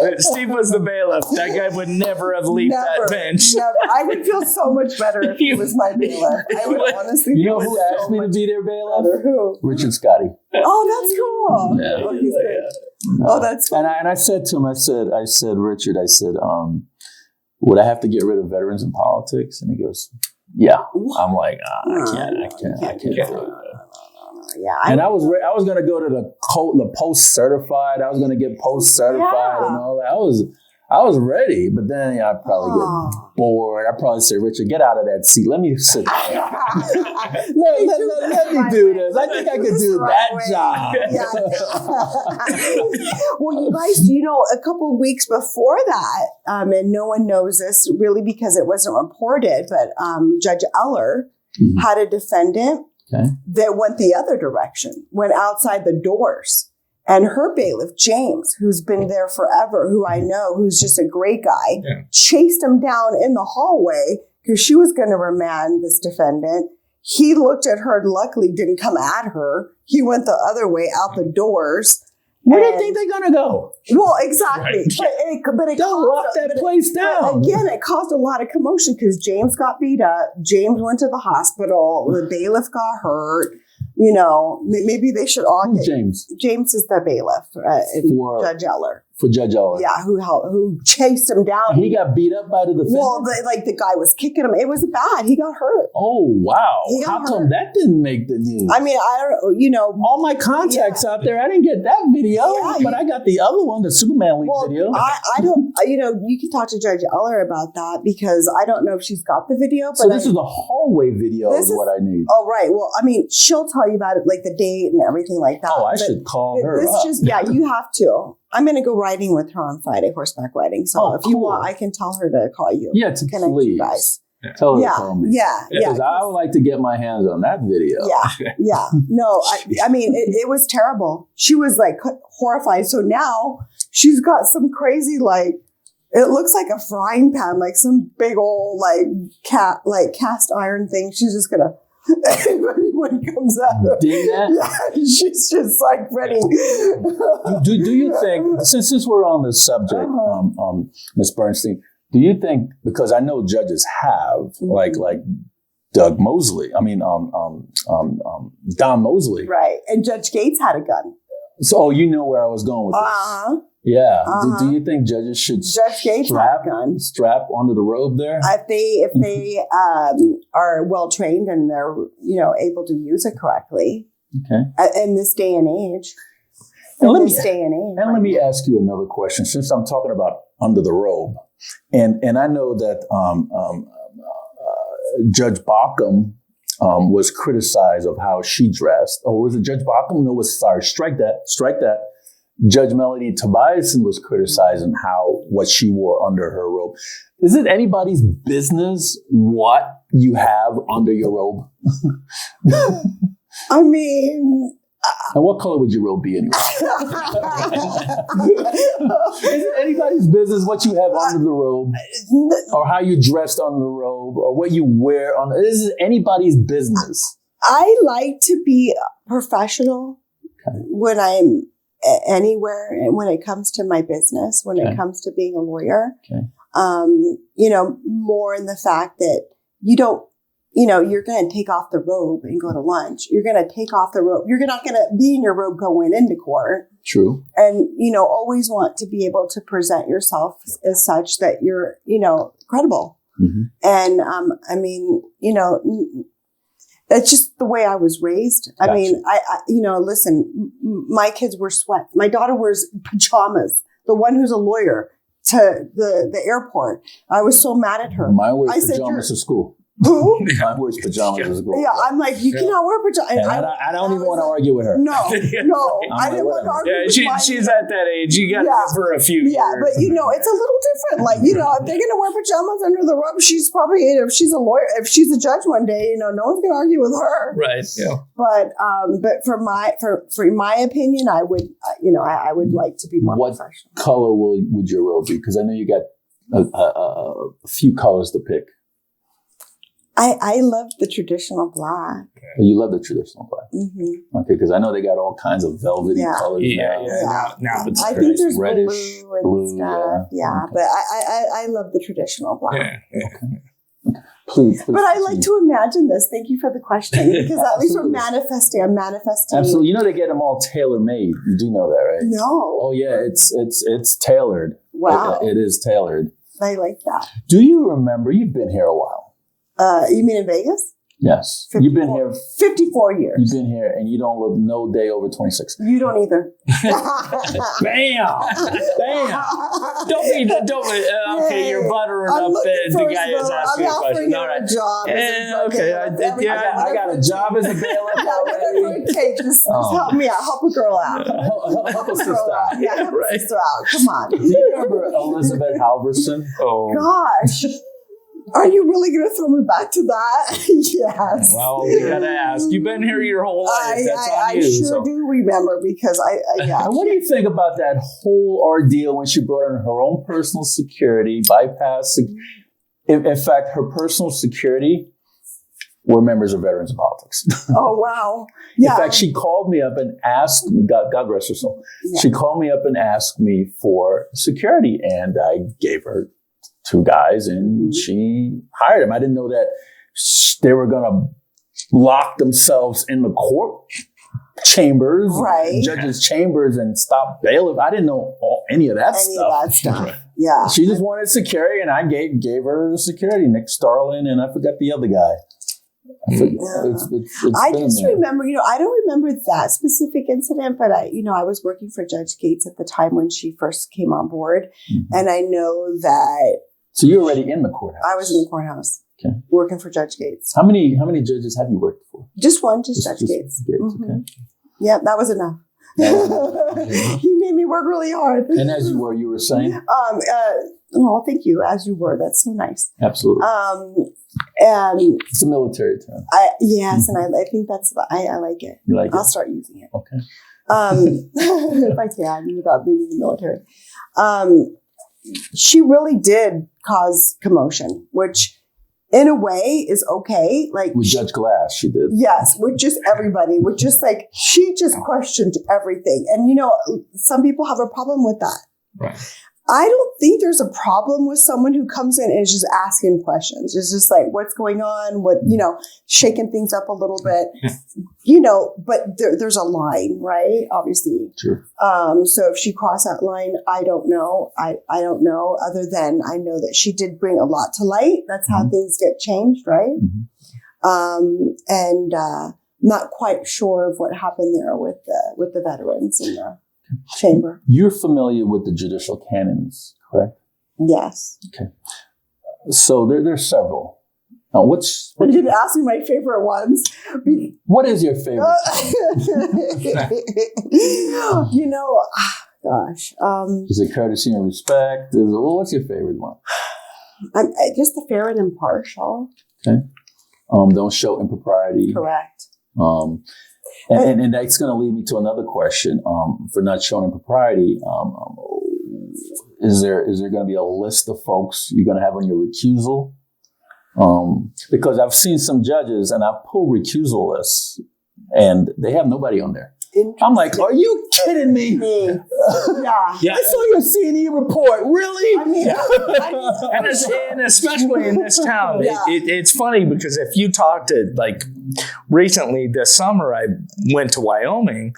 was the bailiff, that guy would never have leaped that bench. Never. I would feel so much better if he was my bailiff. I would honestly. You know who asked me to be their bailiff? Who? Richard Scotty. Oh, that's cool. Yeah. Oh, he's good. Oh, that's cool. And I said to him, I said, Richard, would I have to get rid of veterans in politics? And he goes, yeah. I'm like, I can't do it. Yeah, and I was going to go to the post certified. I was going to get post certified and all that. I was ready, but then I'd probably get bored. I'd probably say, Richard, get out of that seat. Let me sit down. let me do this. I think I could do that job. Well, you guys, a couple of weeks before that, and no one knows this really because it wasn't reported, but Judge Eller had a defendant that went the other direction, went outside the doors. And her bailiff, James, who's been there forever, who I know, who's just a great guy, chased him down in the hallway because she was going to remand this defendant. He looked at her, luckily didn't come at her. He went the other way out the doors. Where do you think they're going to go? Well, exactly. Right. But it don't lock that place down. Again, it caused a lot of commotion because James got beat up. James went to the hospital. The bailiff got hurt. Maybe they should all get James. James is the bailiff for Judge Eller. For Judge Eller. Yeah, who chased him down. He got beat up by the defendant? Well, the guy was kicking him. It was bad. He got hurt. Oh, wow. How come that didn't make the news? I mean, I don't all my contacts out there, I didn't get that video, but I got the other one, the Superman League video. I don't, you can talk to Judge Eller about that because I don't know if she's got the video. But so this is the hallway video is what I need. Oh, right. Well, I mean, she'll tell you about it, like the date and everything like that. Oh, I should call her up. You have to. I'm going to go riding with her on Friday, horseback riding. So if you want, I can tell her to call you. Yeah, to connect please. you guys. Tell her to call me. Yeah. Because I would like to get my hands on that video. Yeah. No, I mean, it was terrible. She was like horrified. So now she's got some crazy, it looks like a frying pan, like some big old, cast iron thing. She's just going to, when comes at her. Did that? Yeah, she's just ready. Do you think, since we're on the subject, Ms. Bernstein, do you think, because I know judges have, like Doug Mosley, Don Mosley. Right, and Judge Gates had a gun. So you know where I was going with this. Yeah. Do you think judges should strap onto the robe there? If they are well trained and they're able to use it correctly. Okay. In this day and age. Let me ask you another question. Since I'm talking about under the robe, and I know that Judge Bauckham was criticized of how she dressed. Oh, was it Judge Bauckham? No, strike that. Judge Melody Tobiason was criticizing what she wore under her robe. Is it anybody's business what you have under your robe? I mean... And what color would your robe be anyway? Is it anybody's business what you have under the robe? Or how you dressed under the robe? Or what you wear on? Is it anybody's business? I like to be professional when I'm anywhere and when it comes to my business, when it comes to being a lawyer. More in the fact that you don't, you're going to take off the robe and go to lunch. You're going to take off the robe. You're not going to be in your robe going into court. True. And, always want to be able to present yourself as such that you're, credible. Mm-hmm. And, that's just the way I was raised. Gotcha. I mean, listen, my kids wear sweats. My daughter wears pajamas. The one who's a lawyer to the airport. I was so mad at her. Mine wears pajamas to school. Who? Mine wears pajamas to school. Yeah, I'm like, you cannot wear pajamas. And I don't even want to argue with her. No, I didn't want to argue with her. She's at that age. You got to give her a few years. Yeah, but it's a little different. If they're going to wear pajamas under the robe, she's probably, if she's a lawyer, if she's a judge one day, no one's going to argue with her. Right. Yeah. But for my opinion, I would, I would like to be more professional. What color would your robe be? Because I know you got a few colors to pick. I love the traditional black. Oh, you love the traditional black? Mm-hmm. Okay, because I know they got all kinds of velvety colors now. Now it's I think there's reddish, blue and stuff. Yeah, okay. But I love the traditional black. Yeah. Okay. Please. But I like to imagine this. Thank you for the question. Because at least we're manifesting. I'm manifesting. Absolutely. They get them all tailor-made. You do know that, right? No. Oh, yeah. It's tailored. Wow. It is tailored. I like that. Do you remember, you've been here a while. You mean in Vegas? Yes. You've been here 54 years. You've been here and you don't look no day over 26. You don't either. Bam! Don't be, okay, you're buttering up the guy who's asking a question. All right. A job Okay. I got a job as a bailiff already. Okay, just help me out. Help a girl out. Help a sister out. Yeah, help a sister out. Come on. Do you remember Elizabeth Halverson? Oh. Gosh. Are you really going to throw me back to that? Yes. Well, we got to ask. You've been here your whole life. That's on you. I sure do remember because yeah. What do you think about that whole ordeal when she brought in her own personal security, bypassed? In fact, her personal security were members of Veterans in Politics. Oh, wow. Yeah. In fact, she called me up and asked me, God rest her soul. Yeah. She called me up and asked me for security, and I gave her 2 guys, and she hired them. I didn't know that they were going to lock themselves in the court chambers, right? Judges' chambers, and stop bailiff. I didn't know any of that stuff. Yeah. She just wanted security, and I gave her security. Nick Starlin, and I forgot the other guy. I just remember, I don't remember that specific incident, but I was working for Judge Gates at the time when she first came on board, and I know that. So you're already in the courthouse. I was in the courthouse, working for Judge Gates. How many judges have you worked for? Just one, just Judge Gates. Okay. Yeah, that was enough. He made me work really hard. And as you were saying? Oh, thank you. As you were. That's so nice. Absolutely. And it's a military term. Yes, and I think that's I like it. You like it? I'll start using it. Okay. If I can, without being in the military. She really did cause commotion, which in a way is okay. Like with Judge Glass, she did. Yes, with just everybody. With just like, she just questioned everything. And some people have a problem with that. Right. I don't think there's a problem with someone who comes in and is just asking questions. It's just like, what's going on? What, shaking things up a little bit, but there's a line, right? Obviously. Sure. So if she crossed that line, I don't know. I don't know, other than I know that she did bring a lot to light. That's how things get changed, right? And not quite sure of what happened there with the veterans in the chamber. You're familiar with the judicial canons, correct? Yes. Okay. So there's several. Now, you didn't ask me my favorite ones. What is your favorite? Gosh. Is it courtesy and respect? What's your favorite one? Just the fair and impartial. Okay. Don't show impropriety. Correct. And that's going to lead me to another question. For not showing impropriety, is there going to be a list of folks you're going to have on your recusal? Because I've seen some judges, and I've pulled recusal lists, and they have nobody on there. I'm like, are you kidding me? Yeah. I saw your C&E report. Really? And especially in this town, it's funny because if you talk to, like, recently this summer, I went to Wyoming.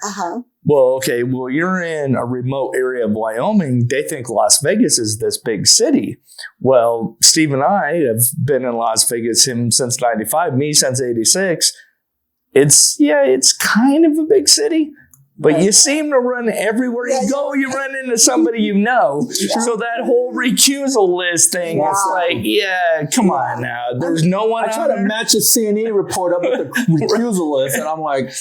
Well, you're in a remote area of Wyoming. They think Las Vegas is this big city. Well, Steve and I have been in Las Vegas, him since 95, me since 86. It's kind of a big city, but you seem to run everywhere you go. You run into somebody you know. So that whole recusal list thing, it's like, come on now. There's no one. I try to match a C&E report up with the recusal list, and I'm like,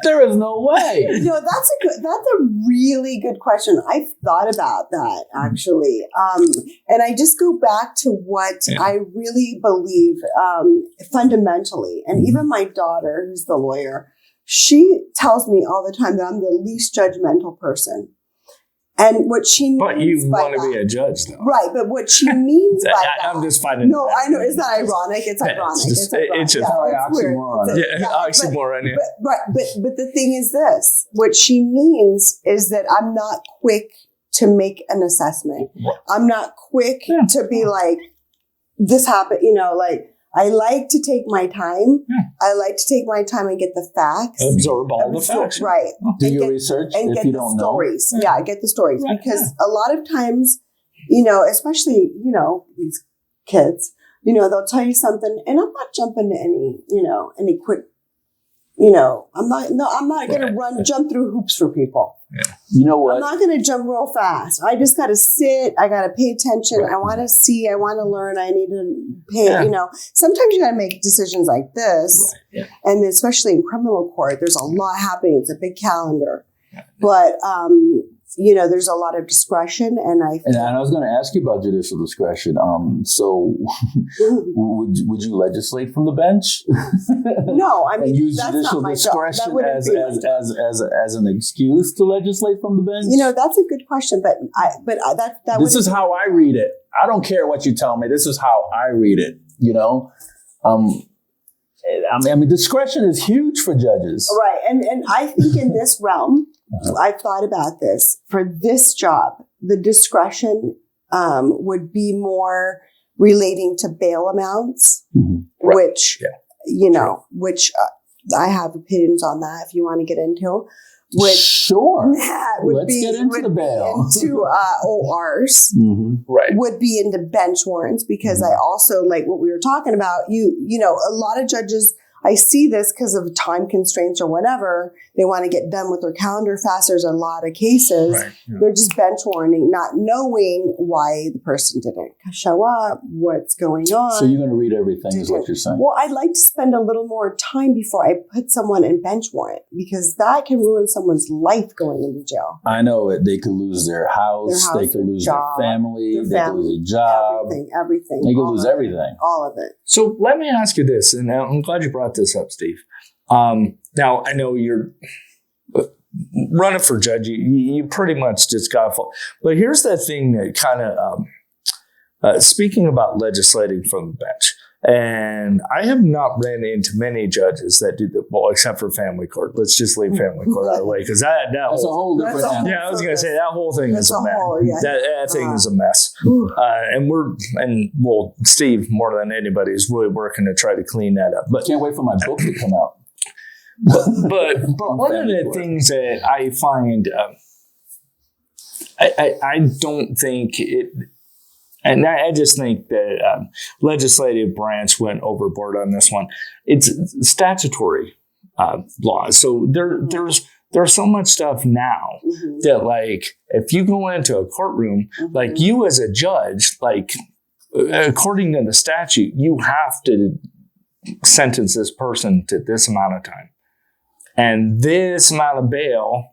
there is no way. That's a really good question. I've thought about that, actually. And I just go back to what I really believe fundamentally. And even my daughter, who's the lawyer, she tells me all the time that I'm the least judgmental person. And what she means But you by want to that, be a judge, though. Right, but what she means by that. I'm just finding No, I know. It's not ironic. It's ironic. It's just oxymoron. Oxymoron. But the thing is this. What she means is that I'm not quick to make an assessment. I'm not quick to be like, this happened, I like to take my time. I like to take my time and get the facts. Absorb all the facts. Right. Do your research and if get you the don't stories. know. Yeah, I get the stories. Because a lot of times, especially, these kids, they'll tell you something, and I'm not jumping to any quick, I'm not going to jump through hoops for people. Yeah. You know what? I'm not going to jump real fast. I just got to sit. I got to pay attention. Right. I want to see. I want to learn. I need to pay, sometimes you got to make decisions like this. Right. Yeah. And especially in criminal court, there's a lot happening. It's a big calendar. Yeah. But, there's a lot of discretion, and I was going to ask you about judicial discretion. So, would you legislate from the bench? No, I mean, and use judicial discretion as an excuse to legislate from the bench. That's a good question, but that this is how I read it. I don't care what you tell me. This is how I read it. I mean, discretion is huge for judges, right? And I think in this realm. I've thought about this. For this job, the discretion would be more relating to bail amounts, right. which, which I have opinions on that if you want to get into. Which sure, would let's get into the bail. Into ORs, right? Would be into bench warrants because I also like what we were talking about. A lot of judges. I see this because of time constraints or whatever. They want to get done with their calendar fast. There's a lot of cases. Right. Yeah. They're just bench warning, not knowing why the person didn't show up, what's going on. So you're going to read everything is what you're saying? Well, I'd like to spend a little more time before I put someone in bench warrant because that can ruin someone's life going into jail. I know it. They could lose their house. They could lose their family. They could lose a job. Everything. They could lose everything. All of it. So let me ask you this, and I'm glad you brought this up, Steve. Now, I know you're running for judge. You pretty much just got full. But here's the thing that kind of, speaking about legislating from the bench, and I have not ran into many judges that do except for family court. Let's just leave family court out of the way because that's a whole different animal. Yeah, I was going to say that whole thing is a mess. That thing is a mess. Steve, more than anybody, is really working to try to clean that up. But can't wait for my book to come out. But one of the things that I find, I don't think it. And I just think that legislative branch went overboard on this one. It's statutory laws. So there's so much stuff now that, like, if you go into a courtroom, like you as a judge, like according to the statute, you have to sentence this person to this amount of time. And this amount of bail.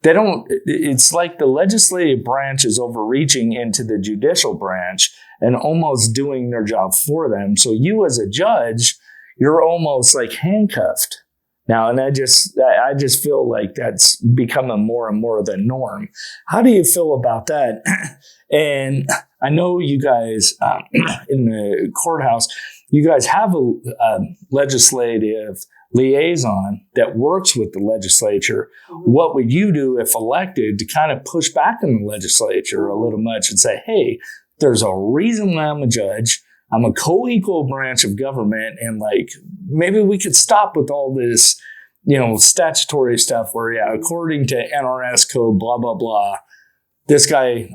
It's like the legislative branch is overreaching into the judicial branch and almost doing their job for them. So you as a judge, you're almost like handcuffed now. And I just feel like that's becoming more and more of the norm. How do you feel about that? And I know you guys in the courthouse, you guys have a legislative liaison that works with the legislature. What would you do if elected to kind of push back on the legislature a little much and say, hey, there's a reason why I'm a judge. I'm a co-equal branch of government. And like, maybe we could stop with all this, statutory stuff where, according to NRS code, blah, blah, blah, this guy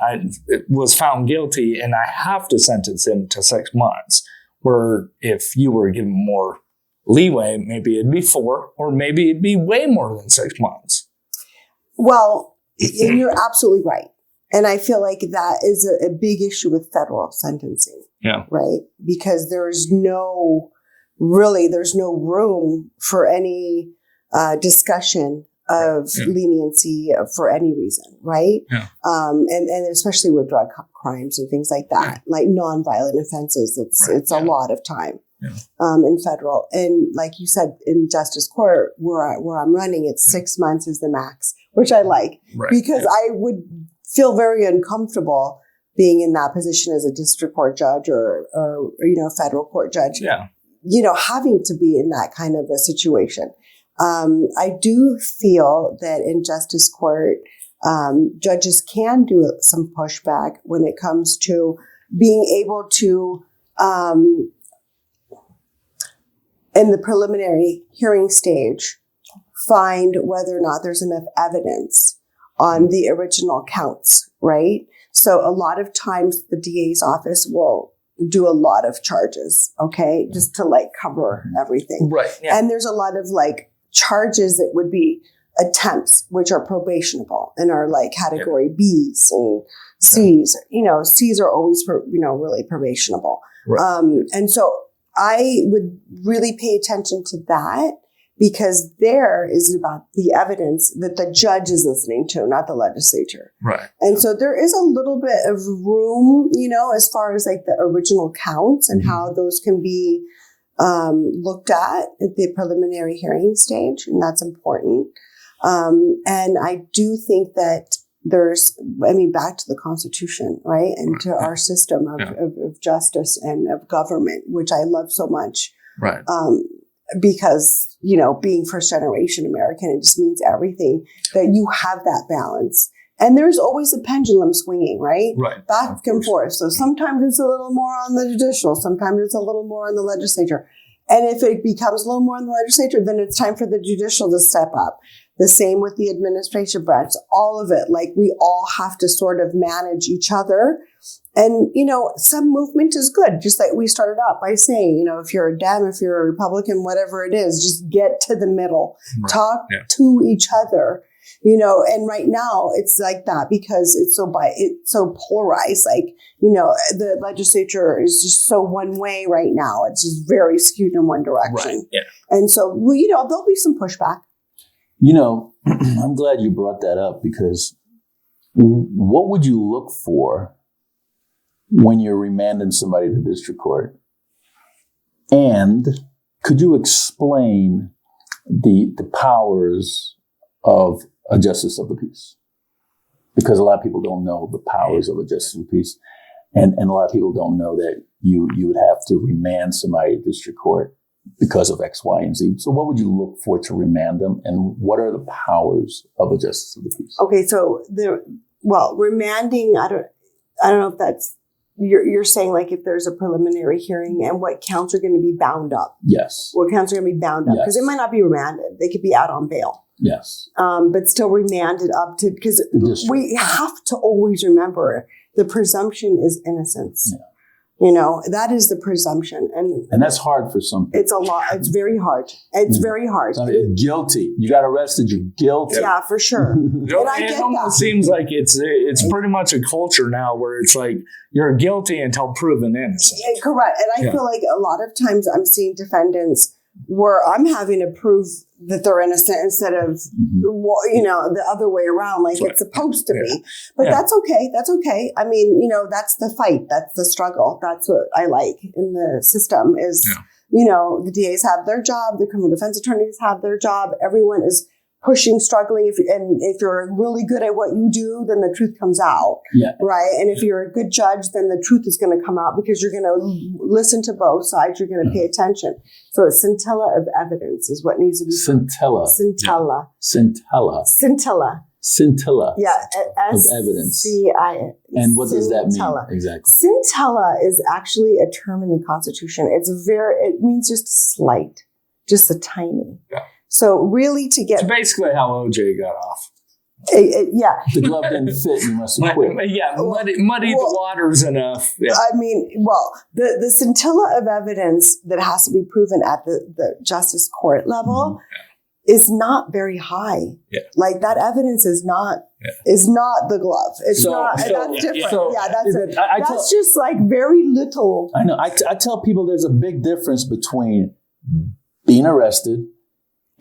was found guilty and I have to sentence him to 6 months. Where if you were given more leeway, maybe it'd be 4, or maybe it'd be way more than 6 months. Well, you're absolutely right. And I feel like that is a big issue with federal sentencing. Yeah. Right? Because there's no room for any discussion of leniency for any reason, right? Yeah. And especially with drug crimes and things like that, like nonviolent offenses, it's a lot of time. Yeah. In federal. And like you said, in justice court, where I'm running, it's 6 months is the max, which I like because I would feel very uncomfortable being in that position as a district court judge or federal court judge. Yeah. Having to be in that kind of a situation. I do feel that in justice court, judges can do some pushback when it comes to being able to, in the preliminary hearing stage, find whether or not there's enough evidence on the original counts, right? So a lot of times the DA's office will, do a lot of charges, okay, just to like cover everything. Right. Yeah. And there's a lot of like charges that would be attempts, which are probationable and are like category Bs and Cs. You know, Cs are always, really probationable. Right. And so I would really pay attention to that, because there is about the evidence that the judge is listening to, not the legislature. Right. And so there is a little bit of room, as far as like the original counts and how those can be looked at the preliminary hearing stage. And that's important. And I do think that back to the Constitution, right? And to our system of justice and of government, which I love so much. Right. Because, being first generation American, it just means everything that you have that balance. And there's always a pendulum swinging, right? Right. Back and forth. So sometimes it's a little more on the judicial. Sometimes it's a little more on the legislature. And if it becomes a little more on the legislature, then it's time for the judicial to step up. The same with the administrative branch, all of it. Like we all have to sort of manage each other. And, some movement is good. Just like we started out by saying, if you're a Dem, if you're a Republican, whatever it is, just get to the middle, talk to each other, and right now it's like that because it's so polarized. Like, the legislature is just so one way right now. It's just very skewed in one direction. Right. Yeah. And so, there'll be some pushback. I'm glad you brought that up, because what would you look for when you're remanding somebody to district court? And could you explain the powers of a justice of the peace? Because a lot of people don't know the powers of a justice of the peace. And a lot of people don't know that you would have to remand somebody to district court because of X, Y, and Z. So what would you look for to remand them? And what are the powers of a justice of the peace? Okay, so remanding, I don't know if that's, you're saying like if there's a preliminary hearing and what counts are going to be bound up. Yes. What counts are going to be bound up. Because it might not be remanded. They could be out on bail. Yes. But still remanded up to, because we have to always remember the presumption is innocence. Yeah. That is the presumption. And that's hard for some people. It's a lot. It's very hard. It's very hard. Guilty. You got arrested. You're guilty. Yeah, for sure. And I get it almost seems like it's pretty much a culture now where it's like you're guilty until proven innocent. Yeah, correct. And I feel like a lot of times I'm seeing defendants where I'm having to prove that they're innocent instead of, the other way around, like it's supposed to be. But that's okay. That's okay. I mean, that's the fight. That's the struggle. That's what I like in the system is, the DAs have their job. The criminal defense attorneys have their job. Everyone is pushing, struggling. If you're really good at what you do, then the truth comes out. Yeah. Right. And if you're a good judge, then the truth is going to come out because you're going to listen to both sides. You're going to pay attention. So a scintilla of evidence is what needs to be. Scintilla. Scintilla. Scintilla. Scintilla. Scintilla. Yeah. Of evidence. And what does that mean exactly? Scintilla is actually a term in the Constitution. It means just slight, just a tiny. Yeah. So really to get... It's basically how OJ got off. Yeah. The glove didn't fit, you must have quit. Yeah, muddy the waters enough. Yeah. I mean, the scintilla of evidence that has to be proven at the justice court level is not very high. Yeah. Like that evidence is not the glove. It's not. That's different. That's just like very little. I know. I tell people there's a big difference between being arrested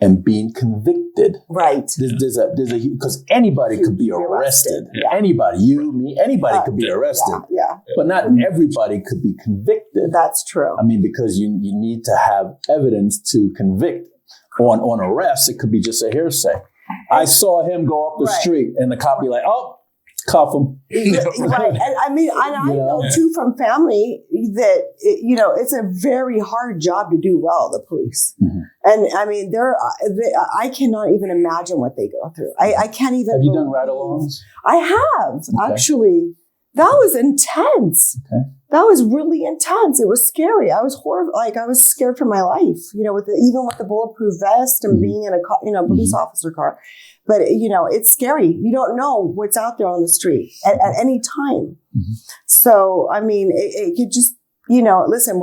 and being convicted. Right. There's because anybody could be arrested. Yeah. Anybody, you, me, anybody could be arrested. Yeah. But not everybody could be convicted. That's true. I mean, because you need to have evidence to convict. On arrest, it could be just a hearsay. I saw him go up the street and the cop be like, oh, cuff him. Right. And I mean, I know too from family that, it's a very hard job to do well, the police. Mm-hmm. And I mean, I cannot even imagine what they go through. I can't even. Have you done ride-alongs? I have, actually. That was intense. Okay. That was really intense. It was scary. I was horrible. Like I was scared for my life, even with the bulletproof vest and being in a police officer car. But, it's scary. You don't know what's out there on the street at any time. Mm-hmm. So, I mean, it could just listen,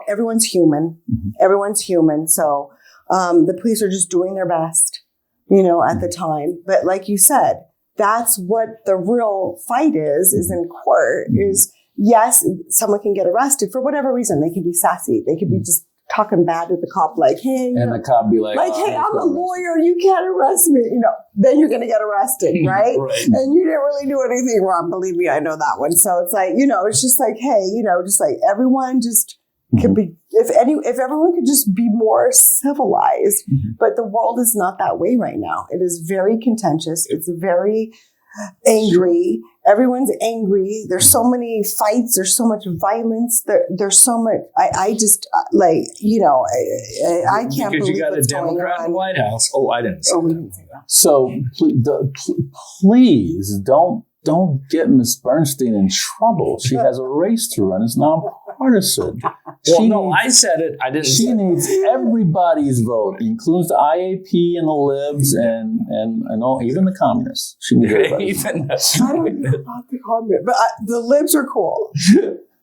everyone's human. Mm-hmm. Everyone's human. So the police are just doing their best, at the time. But like you said, that's what the real fight is in court is, yes, someone can get arrested for whatever reason. They could be sassy. They could be just talking bad to the cop, like, hey. And the cop be like, hey, I'm a lawyer. You can't arrest me. Then you're going to get arrested, right? Right? And you didn't really do anything wrong. Believe me, I know that one. So it's like, it's just like, hey, just like everyone just could be, if everyone could just be more civilized, but the world is not that way right now. It is very contentious. It's very angry. Everyone's angry. There's so many fights. There's so much violence. There's so much. I just I can't because believe you got a what's going Democrat in on. the White House. Oh, I didn't say we that. didn't say that. So please don't get Miss Bernstein in trouble. She has a race to run. It's nonpartisan. I said it. I didn't. She needs everybody's vote, includes the IAP and the libs and all, even the communists. She needs everybody's vote. I don't know about the comment, but the libs are cool.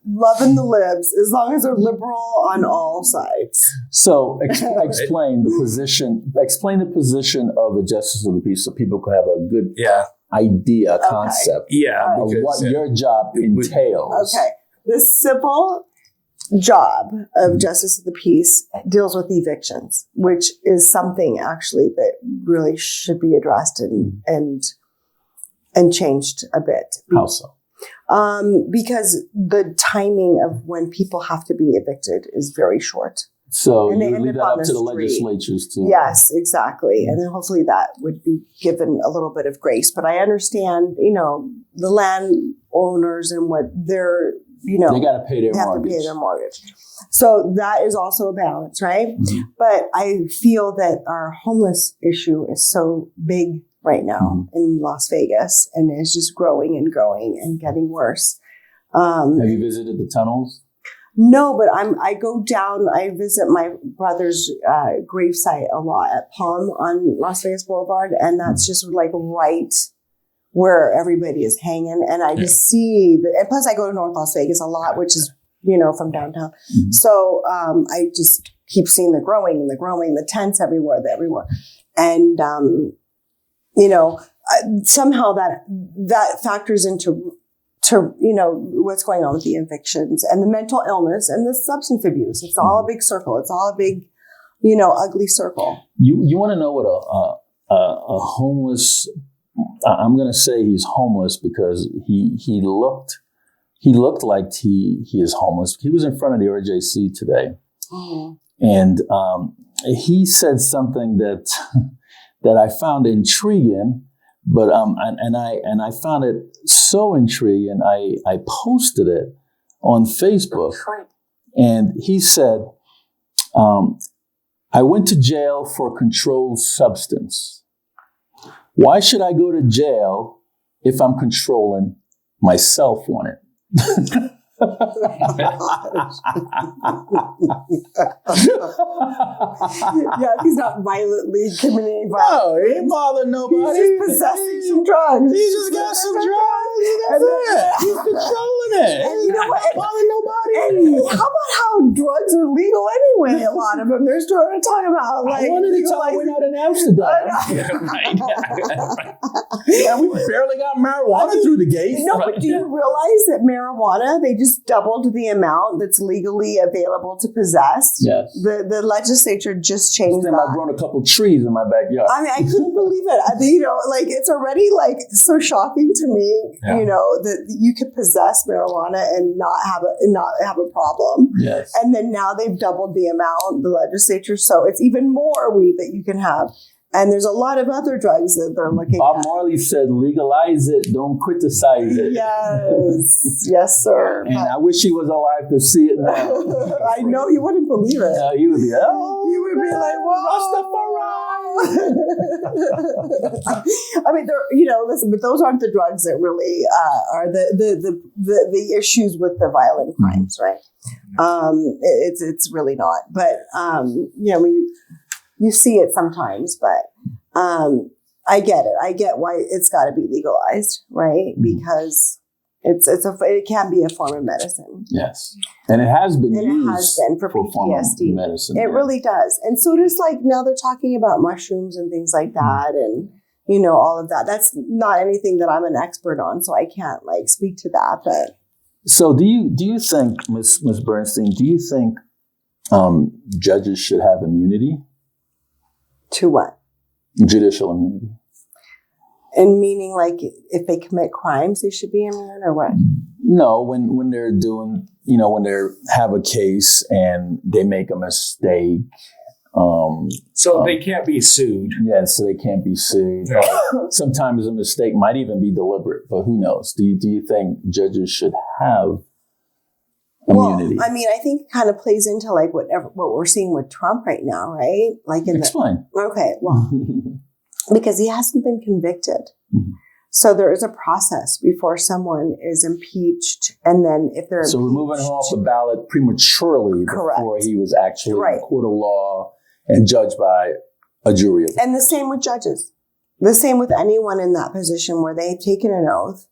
Loving the libs, as long as they're liberal on all sides. So explain the position. Explain the position of a justice of the peace, so people could have a good idea, concept, of what your job entails. Okay, the civil job of justice of the peace deals with evictions, which is something actually that really should be addressed and changed a bit. How so? Because the timing of when people have to be evicted is very short. So you leave that up to the legislatures too. Yes, exactly. And then hopefully that would be given a little bit of grace. But I understand, the landowners and what they're, they got to pay their mortgage. Have to pay their mortgage. So that is also a balance, right? Mm-hmm. But I feel that our homeless issue is so big right now in Las Vegas, and it's just growing and growing and getting worse. Have you visited the tunnels? No, but I go down. I visit my brother's gravesite a lot at Palm on Las Vegas Boulevard, and that's just like right where everybody is hanging. And I just see and plus I go to North Las Vegas a lot, which is from downtown. Mm-hmm. So I just keep seeing the growing, the tents everywhere, and somehow that factors into what's going on with the evictions and the mental illness and the substance abuse. It's all a big circle. It's all a big, ugly circle. You want to know what a homeless? I'm going to say he's homeless because he looked like he is homeless. He was in front of the RJC today, and he said something that I found intriguing. But and I found it so intriguing. I posted it on Facebook, and he said, "I went to jail for controlled substance. Why should I go to jail if I'm controlling myself on it?" He's not violently committing violence. No, he ain't bothering nobody. He's just possessing some drugs. He just got some drugs. That's it. He's controlling it. And you know what? He's not bothering nobody. And how about how drugs are legal anyway? A lot of them. They're starting to talk about I wanted to tell we're not in Amsterdam. Yeah, we barely got marijuana through the gate. No, but do you realize that marijuana, they just doubled the amount that's legally available to possess? Yes. The legislature just changed that. I've grown a couple trees in my backyard. I mean, I couldn't believe it. It's already so shocking to me, that you could possess marijuana and not have a problem. Yes. And then now they've doubled the amount, the legislature, so it's even more weed that you can have. And there's a lot of other drugs that they're looking Bob at. Marley said, legalize it, don't criticize it. Yes. Yes, sir. And I wish he was alive to see it now. I know you wouldn't believe it. He would be, you would be like, I mean, listen, but those aren't the drugs that really are the issues with the violent crimes, right? It's really not. But, you see it sometimes, but I get it. I get why it's got to be legalized, right? Because It can be a form of medicine. Yes, and it has been used. It has been for PTSD. Medicine. It really does. And so does now they're talking about mushrooms and things like that, and all of that. That's not anything that I'm an expert on, so I can't speak to that. But so do you think, Ms. Bernstein? Do you think judges should have immunity? To what? Judicial immunity. And meaning, if they commit crimes, they should be immune, or what? No, when they're doing, when they have a case and they make a mistake. So they can't be sued. Yeah, so they can't be sued. Sometimes a mistake might even be deliberate, but who knows? Do you think judges should have immunity? Well, I think it kind of plays into what we're seeing with Trump right now, right? Explain. Okay, well. Because he hasn't been convicted. Mm-hmm. So there is a process before someone is impeached. And then if they're So removing him off the ballot prematurely before he was actually in a court of law and judged by a jury. And the same with judges. The same with anyone in that position where they've taken an oath,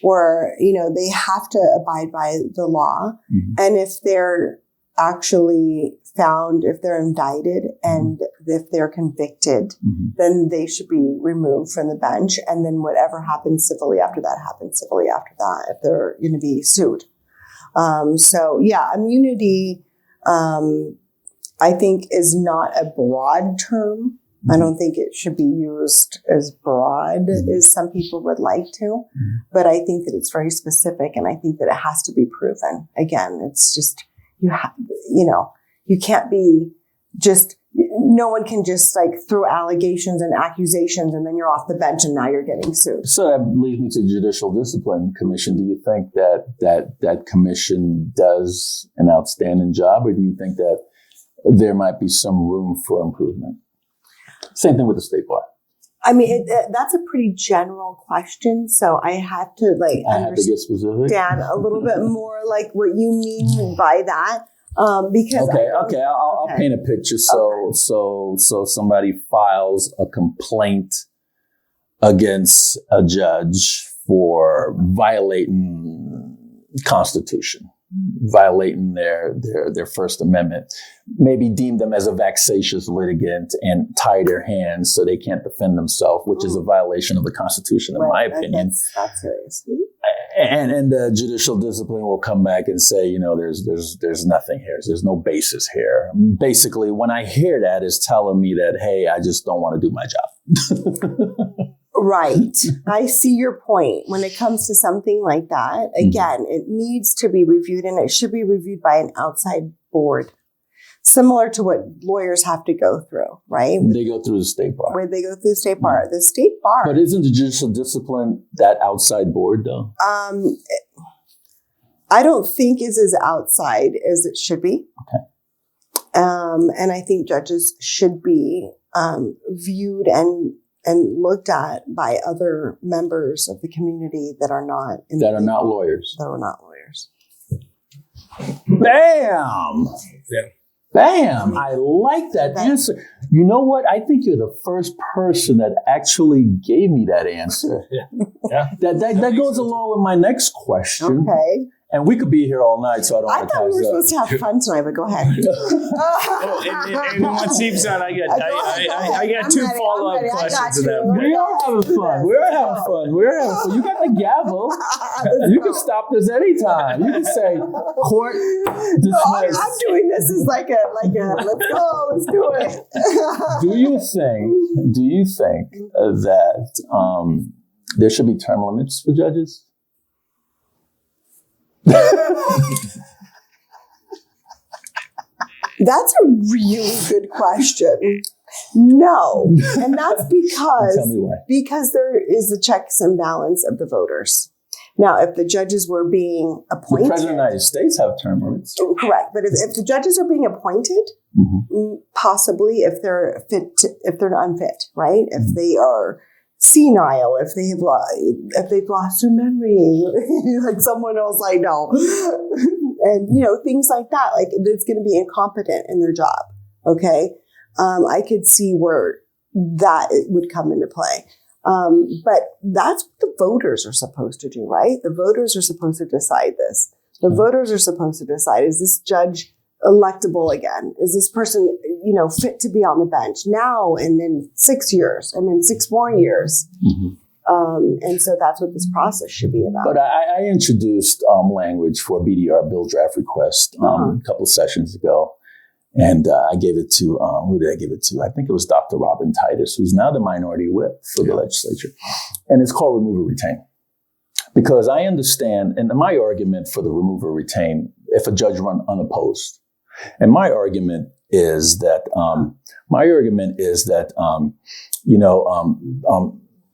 where, they have to abide by the law. Mm-hmm. And if they're actually found, if they're indicted and if they're convicted, then they should be removed from the bench. And then whatever happens civilly after that happens civilly after that, if they're going to be sued. Immunity, I think is not a broad term. I don't think it should be used as broad as some people would like to, but I think that it's very specific, and I think that it has to be proven. Again, it's just, you can't be no one can just throw allegations and accusations and then you're off the bench and now you're getting sued. So that leads me to the Judicial Discipline Commission. Do you think that commission does an outstanding job, or do you think that there might be some room for improvement? Same thing with the state bar. That's a pretty general question, so I have to get specific. Understand a little bit more what you mean by that. Because I'll paint a picture. So somebody files a complaint against a judge for violating Constitution, violating their First Amendment, maybe deem them as a vexatious litigant and tie their hands so they can't defend themselves, which is a violation of the Constitution, in my opinion. That's serious. And the judicial discipline will come back and say, there's nothing here. There's no basis here. Basically, when I hear that, it's telling me that, hey, I just don't want to do my job. Right. I see your point. When it comes to something like that, again, it needs to be reviewed, and it should be reviewed by an outside board. Similar to what lawyers have to go through, right? They go through the state bar. Where they go through the state bar. The state bar. But isn't the judicial discipline that outside board, though? I don't think it's as outside as it should be. Okay. And I think judges should be viewed and looked at by other members of the community that are not lawyers. That are not lawyers. Bam! Yeah. Bam! I like that answer. You know what? I think you're the first person that actually gave me that answer. Yeah. That goes along with my next question. Okay. And we could be here all night, so I don't I thought we were supposed to have fun tonight, but go ahead. And what seems that I got two follow-up questions to that. We are having fun. We're having fun. You got the gavel. You can stop this anytime. You can say, court dismissed. I'm doing this as like a let's go, let's do it. Do you think that there should be term limits for judges? That's a really good question. No. And that's because, tell me why. Because there is a checks and balance of the voters. Now, if the judges were being appointed... The President of the United States have term limits. Correct. But if the judges are being appointed, possibly if they're unfit, right? Mm-hmm. If they are senile, if they've lost their memory, like someone else I know, and things like that, like it's going to be incompetent in their job. Okay, I could see where that would come into play. But that's what the voters are supposed to do, right? The voters are supposed to decide this. The voters are supposed to decide, is this judge electable again? Is this person, fit to be on the bench now and in 6 years and in 6 more years? And so that's what this process should be about. But I introduced language for a BDR bill draft request a couple of sessions ago. And I gave it to, who did I give it to? I think it was Dr. Robin Titus, who's now the minority whip for the legislature. And it's called remove or retain. Because I understand, and my argument for the remove or retain, if a judge run unopposed, and my argument is that,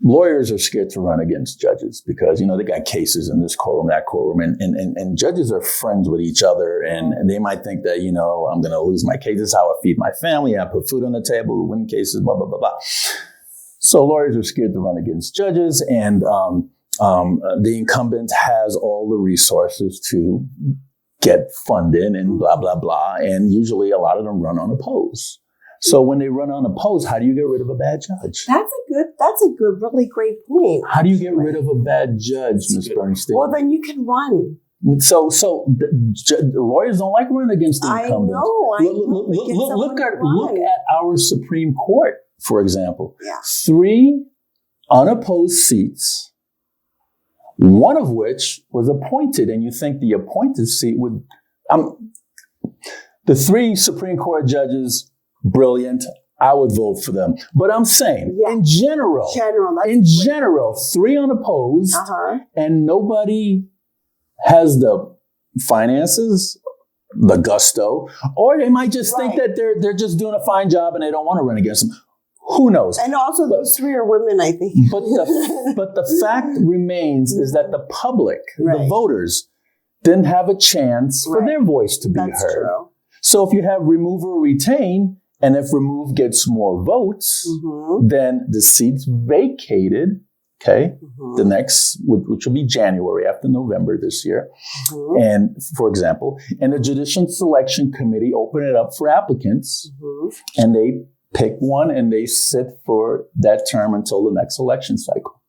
lawyers are scared to run against judges because, they got cases in this courtroom, that courtroom, and judges are friends with each other. And they might think that, I'm going to lose my case. This is how I feed my family. I put food on the table, win cases, blah, blah, blah, blah. So lawyers are scared to run against judges. And the incumbent has all the resources to get funded and blah, blah, blah. And usually a lot of them run unopposed. So when they run unopposed, how do you get rid of a bad judge? That's a good, really great point. How do you get rid of a bad judge, Ms. Bernstein? Well, then you can run. So the lawyers don't like running against the incumbent. I know. Look at our Supreme Court, for example. Yeah. 3 unopposed seats, one of which was appointed, and you think the appointed seat would... the 3 Supreme Court judges... brilliant. I would vote for them. But I'm saying, in general, 3 unopposed, and nobody has the finances, the gusto, or they might just think that they're just doing a fine job and they don't want to run against them. Who knows? And also those 3 are women, I think. But the fact remains is that the public, the voters, didn't have a chance for their voice to be heard. True. So if you have remove or retain, and if remove gets more votes, then the seat's vacated, the next, which will be January after November this year. And for example, and the Judicial Selection Committee open it up for applicants and they pick one and they sit for that term until the next election cycle.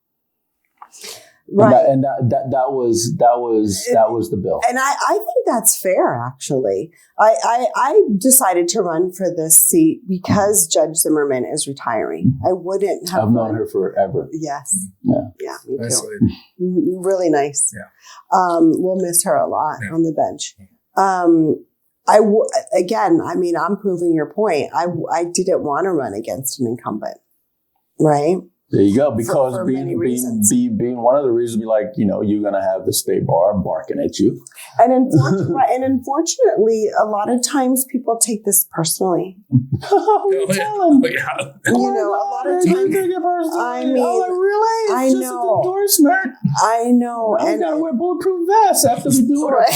Right. And that was the bill. And I think that's fair, actually. I decided to run for this seat because Judge Zimmerman is retiring. I wouldn't have I've known her forever. Yes. Yeah, me too. Really nice. Yeah. We'll miss her a lot on the bench. I'm proving your point. I didn't want to run against an incumbent, right? There you go. Because for being one of the reasons, you're going to have the state bar barking at you. And unfortunately, a lot of times people take this personally. A lot of times. I mean, really? I it's know. Just an endorsement. I know. I'm going to wear bulletproof vests after we do it.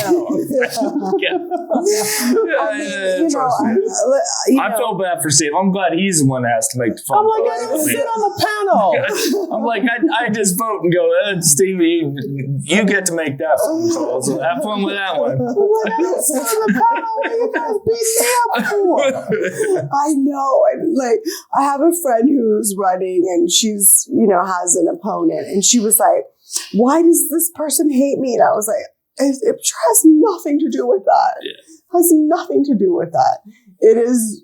I feel bad for Steve. I'm glad he's the one that has to make the phone call. I'm like, I didn't sit on the panel. I'm like, I just vote and go, Stevie, you get to make that phone call. So have fun with that one. I know. And I have a friend who's running and she's, has an opponent. And she was like, why does this person hate me? And I was like, it has nothing to do with that. Yeah. Has nothing to do with that. It is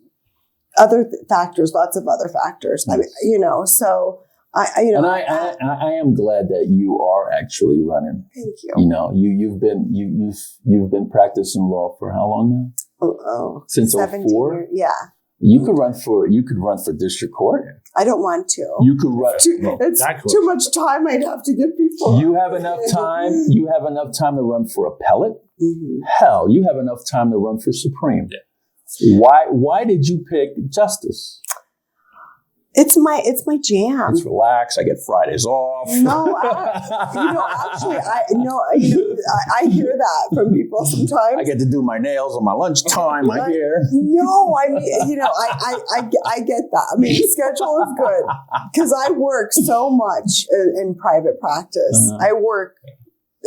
other factors, lots of other factors. I mean, so... I am glad that you are actually running. Thank you. You've been practicing law for how long now? Since 2004. Yeah. You could run for district court. I don't want to. You could run. It's too much time. I'd have to give people. You have enough time. You have enough time to run for appellate. Hell, you have enough time to run for Supreme. Yeah. Why did you pick justice? It's my jam. It's relaxed. I get Fridays off. No, actually, I hear that from people sometimes. I get to do my nails on my lunchtime. I hear. No, I mean, I get that. I mean, the schedule is good because I work so much in private practice. I work,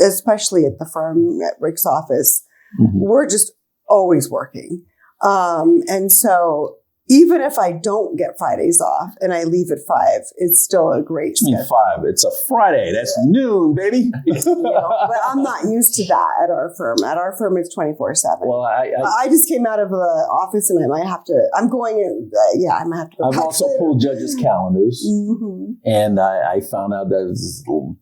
especially at the firm at Rick's office. We're just always working, and so. even if I don't get Fridays off and I leave at 5, it's still a great schedule. 5. It's a Friday. That's noon, baby. But I'm not used to that at our firm. At our firm, it's 24/7. Well, I just came out of the office and I might have to. I'm going in. I might have to go. I've also pulled judges' calendars, and I found out that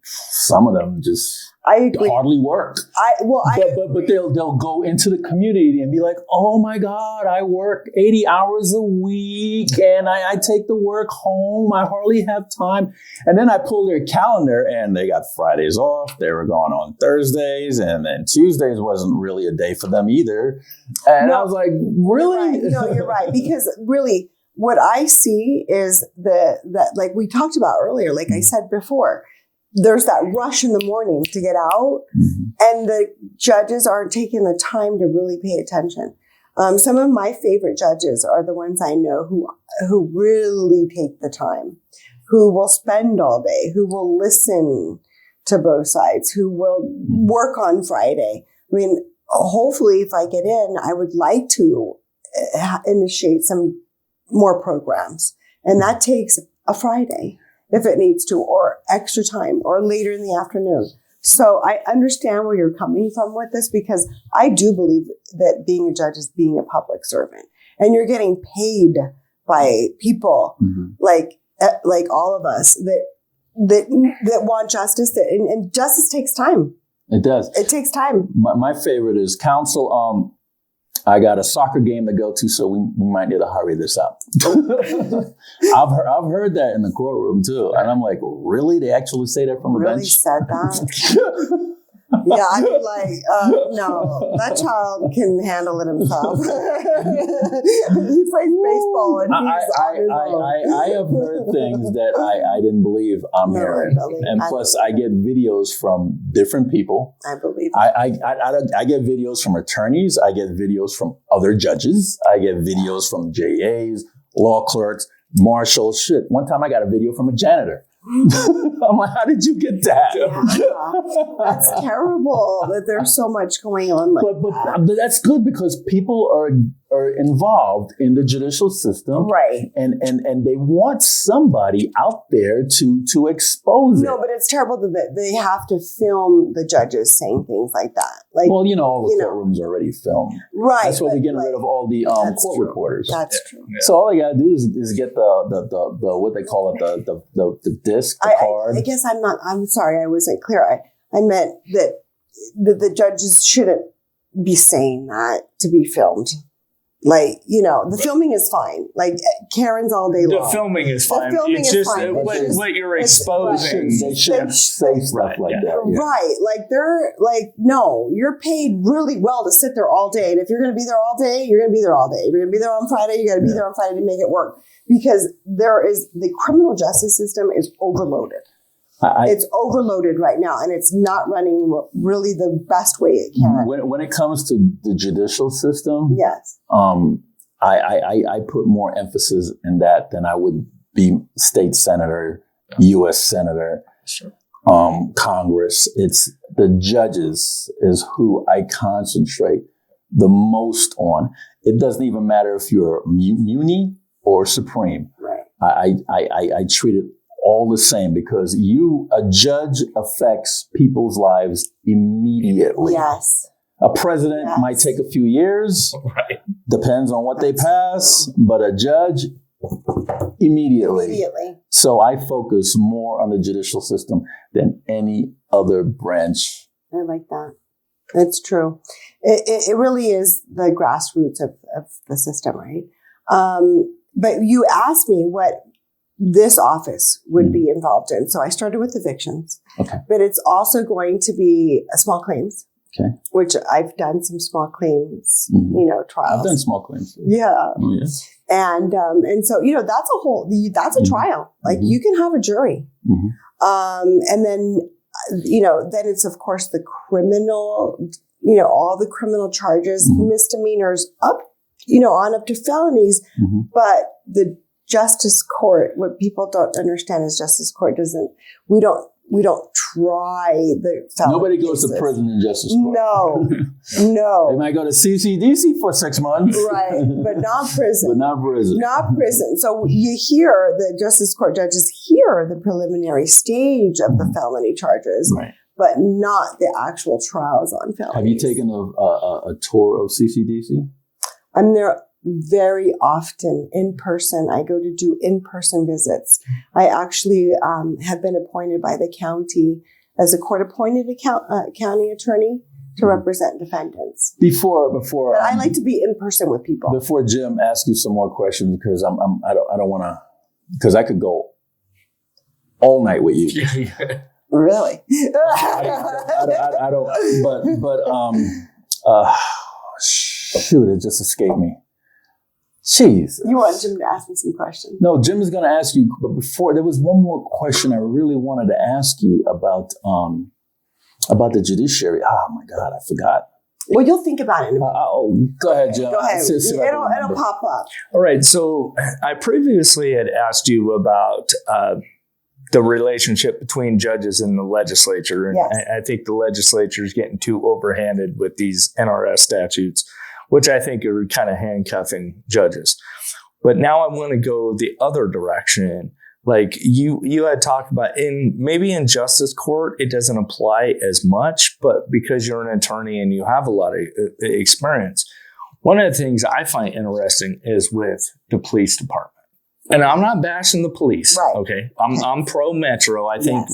some of them just hardly work. But they'll go into the community and be like, oh my God, I work 80 hours a week and I take the work home. I hardly have time. And then I pull their calendar and they got Fridays off. They were gone on Thursdays, and then Tuesdays wasn't really a day for them either. And I was like, really? You're right. Because really what I see is that like we talked about earlier, like I said before, there's that rush in the morning to get out, and the judges aren't taking the time to really pay attention. Some of my favorite judges are the ones I know who really take the time, who will spend all day, who will listen to both sides, who will work on Friday. I mean, hopefully if I get in, I would like to initiate some more programs, and that takes a Friday if it needs to, or extra time, or later in the afternoon. So I understand where you're coming from with this, because I do believe that being a judge is being a public servant, and you're getting paid by people like all of us that want justice, and justice takes time. It does. It takes time. My favorite is counsel. I got a soccer game to go to, so we might need to hurry this up. I've heard that in the courtroom too, and I'm like, really? They actually say that from the bench? Really said that? Yeah, I'd be like, no, that child can handle it himself. He plays baseball, and I have heard things that I didn't believe I'm hearing, and plus I get videos from different people. I believe I get videos from attorneys. I get videos from other judges. I get videos from JAs, law clerks, marshals. Shit, one time I got a video from a janitor. I'm like, how did you get that? Yeah, that's terrible that there's so much going on like that. But that's good, because people are involved in the judicial system, right? And they want somebody out there to expose it. No, but it's terrible that they have to film the judges saying things like that. Like, well, all the courtrooms are already filmed, right? That's why we're getting rid of all the court reporters. That's true. Yeah. So all they gotta do is get the what they call it, the disc, the card. I guess I'm sorry, I wasn't clear. I meant that the judges shouldn't be saying that to be filmed. Like, the filming is fine. Like, Karen's all day long. The filming is fine. It's just what you're exposing. They shouldn't say stuff like that. Yeah. Right. Like, they're like, no, you're paid really well to sit there all day. And if you're going to be there all day, you're going to be there all day. If you're going to be there on Friday, you got to be there on Friday to make it work. Because the criminal justice system is overloaded. It's overloaded right now, and it's not running really the best way it can. When it comes to the judicial system, yes, I put more emphasis in that than I would be state senator, U.S. senator, Congress. It's the judges is who I concentrate the most on. It doesn't even matter if you're muni or supreme. Right. I treat it all the same, because a judge affects people's lives immediately. Yes. A president might take a few years. Right. Depends on what they pass. But a judge, immediately. So I focus more on the judicial system than any other branch. I like that. That's true. It really is the grassroots of the system, right? But you asked me what this office would be involved in. So I started with evictions, but it's also going to be small claims, which I've done some small claims, trials. I've done small claims. Yeah. Oh, yeah. And so, that's a trial. Like you can have a jury. And then, then it's of course the criminal, all the criminal charges, misdemeanors up, on up to felonies. But the Justice Court, what people don't understand is Justice Court we don't try the felony Nobody goes cases. to prison in justice court. No. They might go to CCDC for 6 months. Right, but not prison. But not prison. Not prison. So you hear the justice court judges hear the preliminary stage of the felony charges, Right. but not the actual trials on felonies. Have you taken a tour of CCDC? I'm there very often in person. I go to do in-person visits. I actually have been appointed by the county as a court-appointed county attorney to represent defendants. Before, But I like to be in person with people. Before Jim asks you some more questions, because I don't want to, because I could go all night with you. Really? I don't. But shoot, it just escaped me. Jeez. You want Jim to ask me some questions? No, Jim is going to ask you. But before, there was one more question I really wanted to ask you about the judiciary. Oh my God, I forgot. Well, you'll think about it in a minute. Go ahead, Jim. Go ahead. It'll It'll pop up. All right. So I previously had asked you about the relationship between judges and the legislature. And Yes. I think the legislature is getting too overhanded with these NRS statutes, which I think are kind of handcuffing judges. But now I want to go the other direction. Like you had talked about maybe in justice court, it doesn't apply as much, but because you're an attorney and you have a lot of experience, one of the things I find interesting is with the police department. And I'm not bashing the police. Right. Okay. I'm pro Metro. I think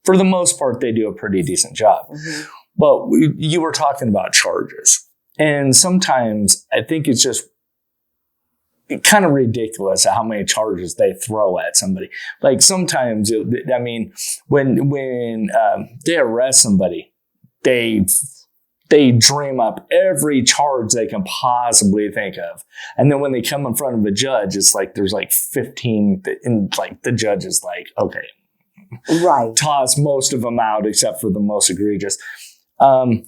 for the most part, they do a pretty decent job. Mm-hmm. But you were talking about charges. And sometimes I think it's just kind of ridiculous how many charges they throw at somebody. Like sometimes, when they arrest somebody, they dream up every charge they can possibly think of. And then when they come in front of a judge, it's like there's like 15, and like the judge is like, okay, right, toss most of them out except for the most egregious. Do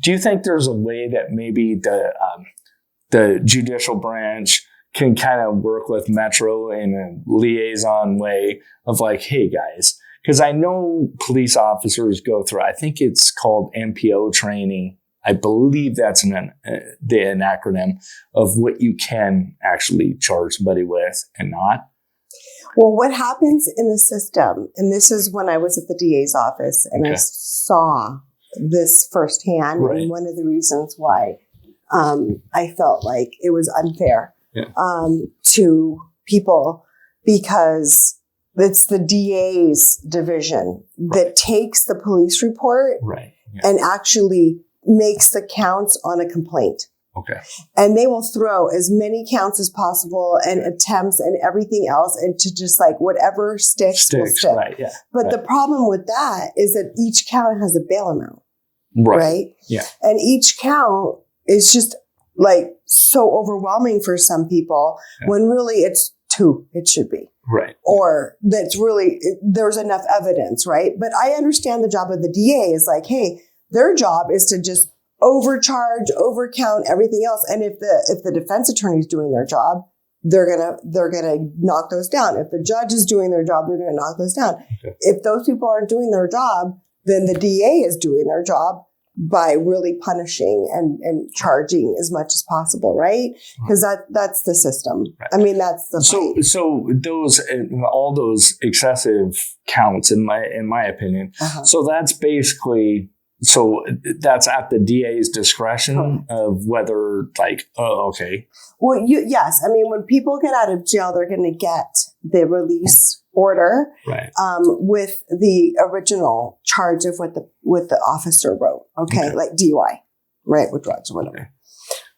you think there's a way that maybe the judicial branch can kind of work with Metro in a liaison way of like, hey guys, because I know police officers go through, I think it's called MPO training. I believe that's an acronym of what you can actually charge somebody with and not. Well, what happens in the system, and this is when I was at the DA's office and I saw this firsthand, and one of the reasons why I felt like it was unfair to people, because it's the DA's division that takes the police report and actually makes the counts on a complaint. Okay. And they will throw as many counts as possible and attempts and everything else into just like whatever sticks will stick. Right, yeah. But the problem with that is that each count has a bail amount. Right? Yeah. And each count is just like so overwhelming for some people when really it's 2, it should be. Right. Or that's really, there's enough evidence, right? But I understand the job of the DA is like, hey, their job is to just overcharge, overcount, everything else. And if the defense attorney is doing their job, they're gonna knock those down. If the judge is doing their job, they're gonna knock those down. Okay. If those people aren't doing their job, then the DA is doing their job by really punishing and charging as much as possible, right? Because that's the system. Right. I mean, that's the fight. So those all those excessive counts, in my opinion. So that's basically. So that's at the DA's discretion of whether, like, okay. Well, yes. I mean, when people get out of jail, they're going to get the release order with the original charge of what the officer wrote. Okay, like DUI, right, with drugs or whatever.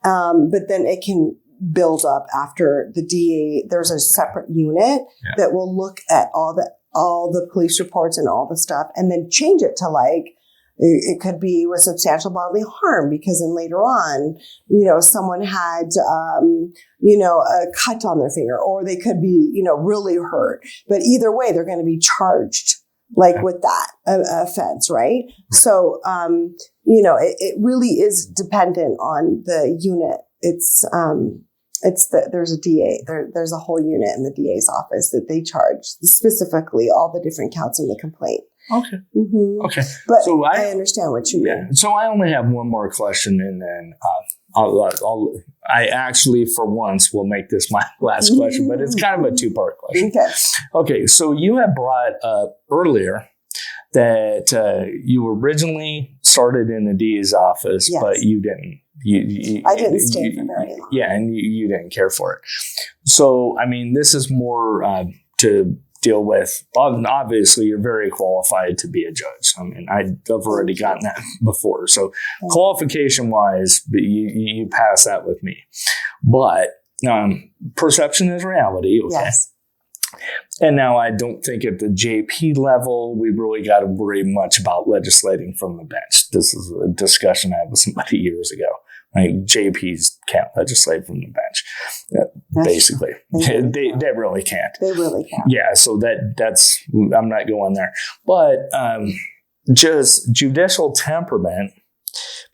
But then it can build up after the DA. There's a separate unit that will look at all the police reports and all the stuff, and then change it to like. It could be with substantial bodily harm because then later on, someone had, a cut on their finger, or they could be, really hurt. But either way, they're going to be charged with that offense, right? So, it really is dependent on the unit. It's there's a DA. There's a whole unit in the DA's office that they charge specifically all the different counts in the complaint. Okay. Mm-hmm. Okay. But so I understand what you mean. Yeah. So I only have one more question, and then I actually, for once, will make this my last question, but it's kind of a two-part question. Okay. So you had brought up earlier that you originally started in the DA's office, but you didn't. I didn't stay for very long. Yeah, and you didn't care for it. So, I mean, this is more to deal with. Obviously, you're very qualified to be a judge. I mean, I've already gotten that before. So, qualification-wise, you pass that with me. But perception is reality. Okay. Yes. And now I don't think at the JP level, we really got to worry much about legislating from the bench. This is a discussion I had with somebody years ago. Right? JPs can't legislate from the bench, basically. They really can't. They really can't. Yeah, so that's, I'm not going there. But just judicial temperament,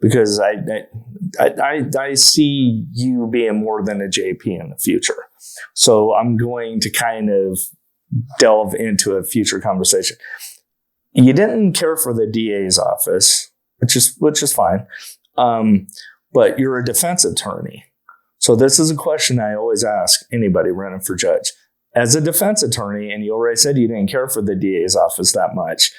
because I see you being more than a JP in the future. So I'm going to kind of delve into a future conversation. You didn't care for the DA's office, which is fine. But you're a defense attorney. So this is a question I always ask anybody running for judge. As a defense attorney, and you already said you didn't care for the DA's office that much,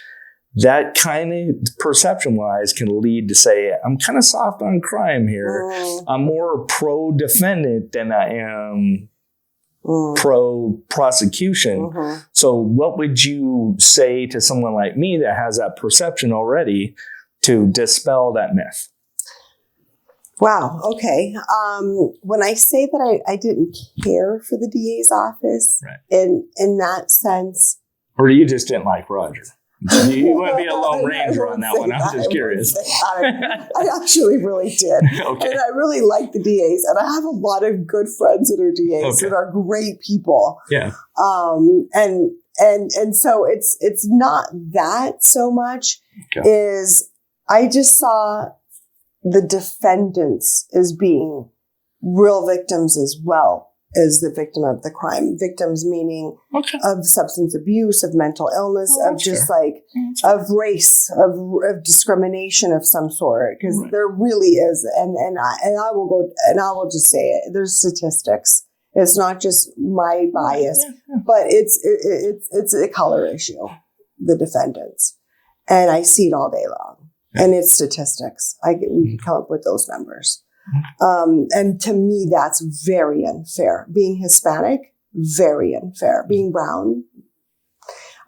that kind of perception-wise can lead to say, I'm kind of soft on crime here. I'm more pro-defendant than I am pro-prosecution. So what would you say to someone like me that has that perception already to dispel that myth? Wow. Okay. When I say that I didn't care for the DA's office, in that sense, or you just didn't like Roger. You want to be a lone ranger on that one. I'm just curious. I actually really did. Okay. And I really like the DAs. And I have a lot of good friends that are DAs that are great people. Yeah. And so it's not that so much is I just saw the defendants as being real victims as well as the victim of the crime. Victims meaning of substance abuse, of mental illness, of just of race, of discrimination of some sort. Because there really is, and I will just say it. There's statistics. It's not just my bias, but it's a color issue. The defendants, and I see it all day long. And it's statistics. We can come up with those numbers. And to me, that's very unfair. Being Hispanic, very unfair. Being brown,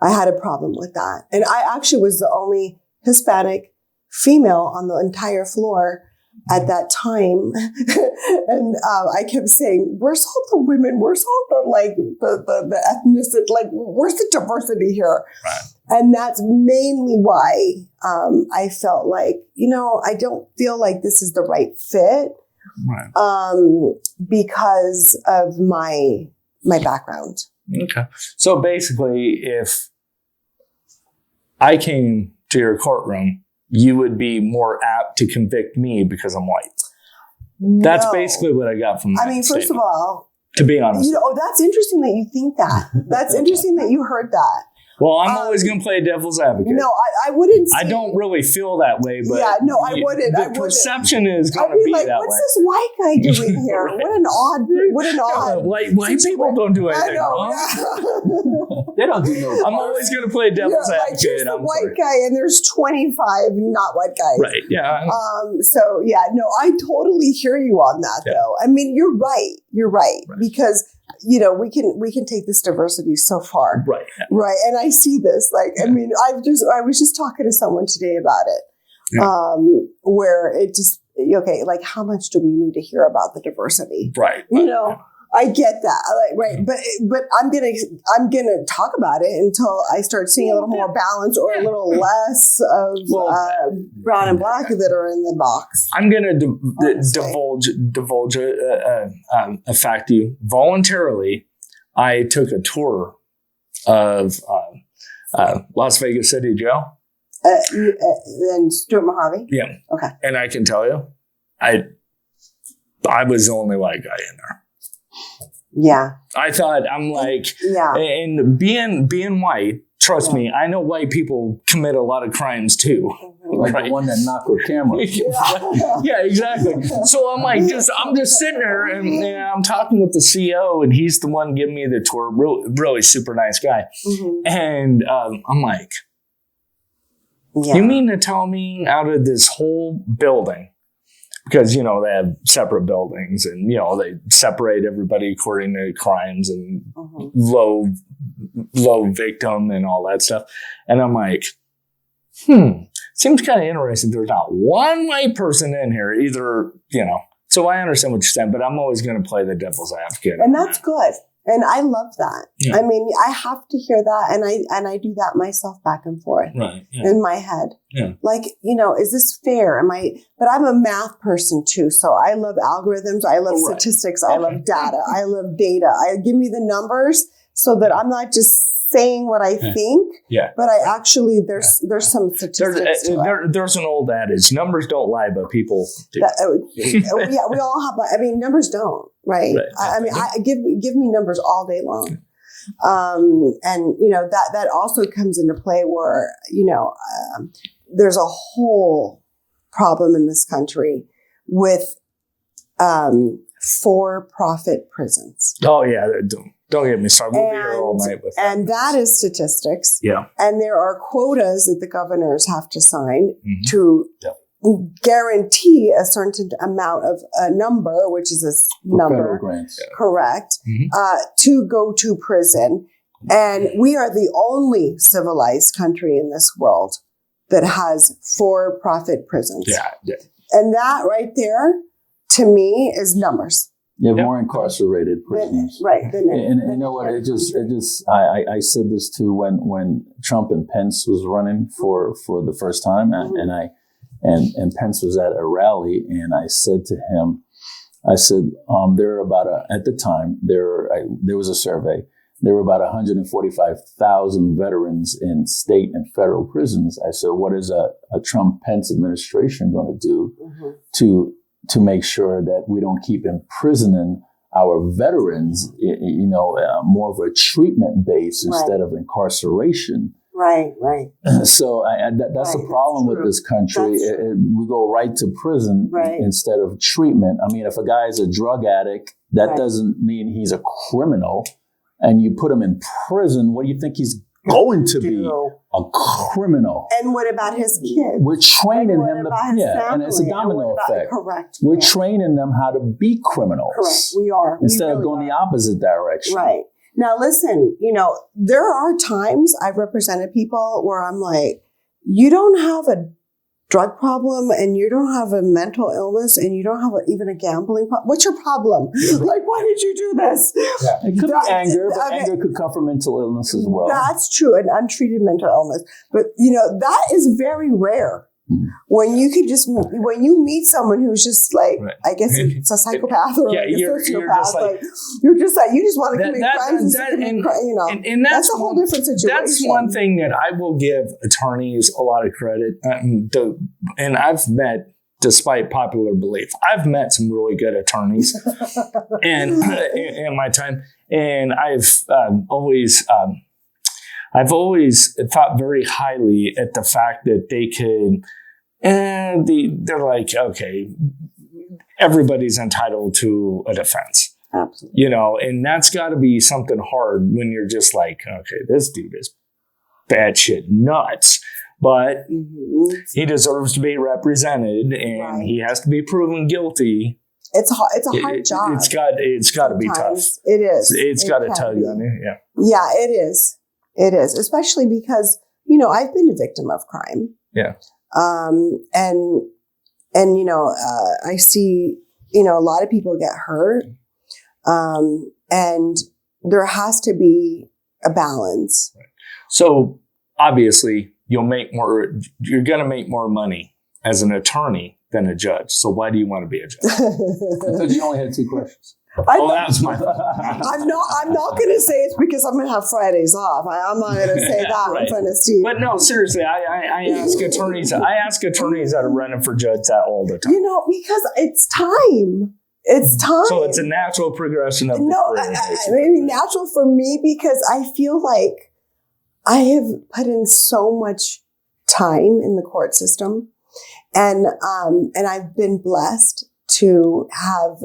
I had a problem with that. And I actually was the only Hispanic female on the entire floor at that time. And I kept saying, where's all the women? Where's all the ethnicity? Like, where's the diversity here? Right. And that's mainly why I felt like, I don't feel like this is the right fit because of my background. Okay. So basically, if I came to your courtroom, you would be more apt to convict me because I'm white. No. That's basically what I got from that first of all, to be honest. That's interesting that you think that. That's interesting that you heard that. Well, I'm always going to play devil's advocate. No, I wouldn't say, I don't really feel that way, but I wouldn't. The perception is going to be like, that what's way. This white guy doing here? What an odd. White people don't do anything wrong. They don't do no. I'm always going to play devil's advocate. There's the white guy, and there's 25 not white guys. Right. Yeah. So I totally hear you on that though. I mean, you're right. You're right. Because we can take this diversity so far. Right. Right. And I see this, I was just talking to someone today about it, where it just, how much do we need to hear about the diversity? Right. I get that. But I'm going to talk about it until I start seeing a little more balance or a little less of brown and black that are in the box. I'm going to divulge a fact to you. Voluntarily, I took a tour of Las Vegas City Jail. And Stuart Mojave? Yeah. Okay. And I can tell you, I was the only white guy in there. Yeah. I thought, I'm like, Yeah. and being white, trust me, I know white people commit a lot of crimes too. Like the one that knocked her camera. Yeah, exactly. So I'm just sitting there and I'm talking with the CEO, and he's the one giving me the tour. Really super nice guy. And I'm like, you mean to tell me out of this whole building, because, you know, they have separate buildings and, you know, they separate everybody according to crimes and low victim and all that stuff. And I'm like, seems kind of interesting. There's not one white person in here either, you know. So I understand what you're saying, but I'm always going to play the devil's advocate. And that's good. And I love that. Yeah. I mean, I have to hear that. And I do that myself back and forth in my head. Yeah. Like, you know, is this fair? But I'm a math person too. So I love algorithms. I love statistics. I love data. I love data. Give me the numbers so that I'm not just saying what I think, but I actually, there's some statistics. There's an old adage, numbers don't lie, but people do. We all have, I mean, numbers don't, right? I mean, give me numbers all day long. And, you know, that also comes into play where, you know, there's a whole problem in this country with for-profit prisons. Oh, yeah, don't get me started. We'll be here all night with that. And that is statistics. Yeah. And there are quotas that the governors have to sign to guarantee a certain amount of a number, which is a number, correct, to go to prison. And we are the only civilized country in this world that has for-profit prisons. Yeah. And that right there, to me, is numbers. You have more incarcerated prisoners, right? And you know what? It just. I said this too when Trump and Pence was running for the first time, and Pence was at a rally, and I said to him, there are about at the time there was a survey. There were about 145,000 veterans in state and federal prisons. I said, what is a Trump-Pence administration going to do to make sure that we don't keep imprisoning our veterans, you know, more of a treatment base instead of incarceration. Right. So that's the problem with this country. We go right to prison instead of treatment. I mean, if a guy is a drug addict, that doesn't mean he's a criminal. And you put him in prison, what do you think he's going to be? A criminal. And what about his kids? We're training him and it's a domino effect. Correct. We're training them how to be criminals. Correct. We are. Instead of going the opposite direction. Right. Now, listen, you know, there are times I've represented people where I'm like, you don't have a drug problem and you don't have a mental illness and you don't have even a gambling problem. What's your problem? Like, why did you do this? Yeah. It could be anger, but anger could come from mental illness as well. That's true, an untreated mental illness. But, you know, that is very rare. When you meet someone who's just like, I guess it's a psychopath or like a sociopath, you just want to commit crimes and that's a whole different situation. That's one thing that I will give attorneys a lot of credit. And I've met, despite popular belief, I've met some really good attorneys in my time, and I've always thought very highly at the fact that they could, they're like, okay, everybody's entitled to a defense. Absolutely. You know, and that's got to be something hard when you're just like, okay, this dude is batshit nuts, but he deserves to be represented and he has to be proven guilty. It's a hard job. It's got to be tough. It is. It's got to tug on it. Yeah. Yeah, it is. It is, especially because, you know, I've been a victim of crime. Yeah. And you know, I see, you know, a lot of people get hurt. And there has to be a balance. So obviously you're going to make more money as an attorney than a judge. So why do you want to be a judge? I thought you only had two questions. That's my I'm not going to say it's because I'm going to have Fridays off. I'm not going to say that in front of Steve. But no, seriously, I ask attorneys that are running for judge that all the time. You know, because it's time. It's time. So it's a natural progression of the maybe natural for me because I feel like I have put in so much time in the court system, and I've been blessed to have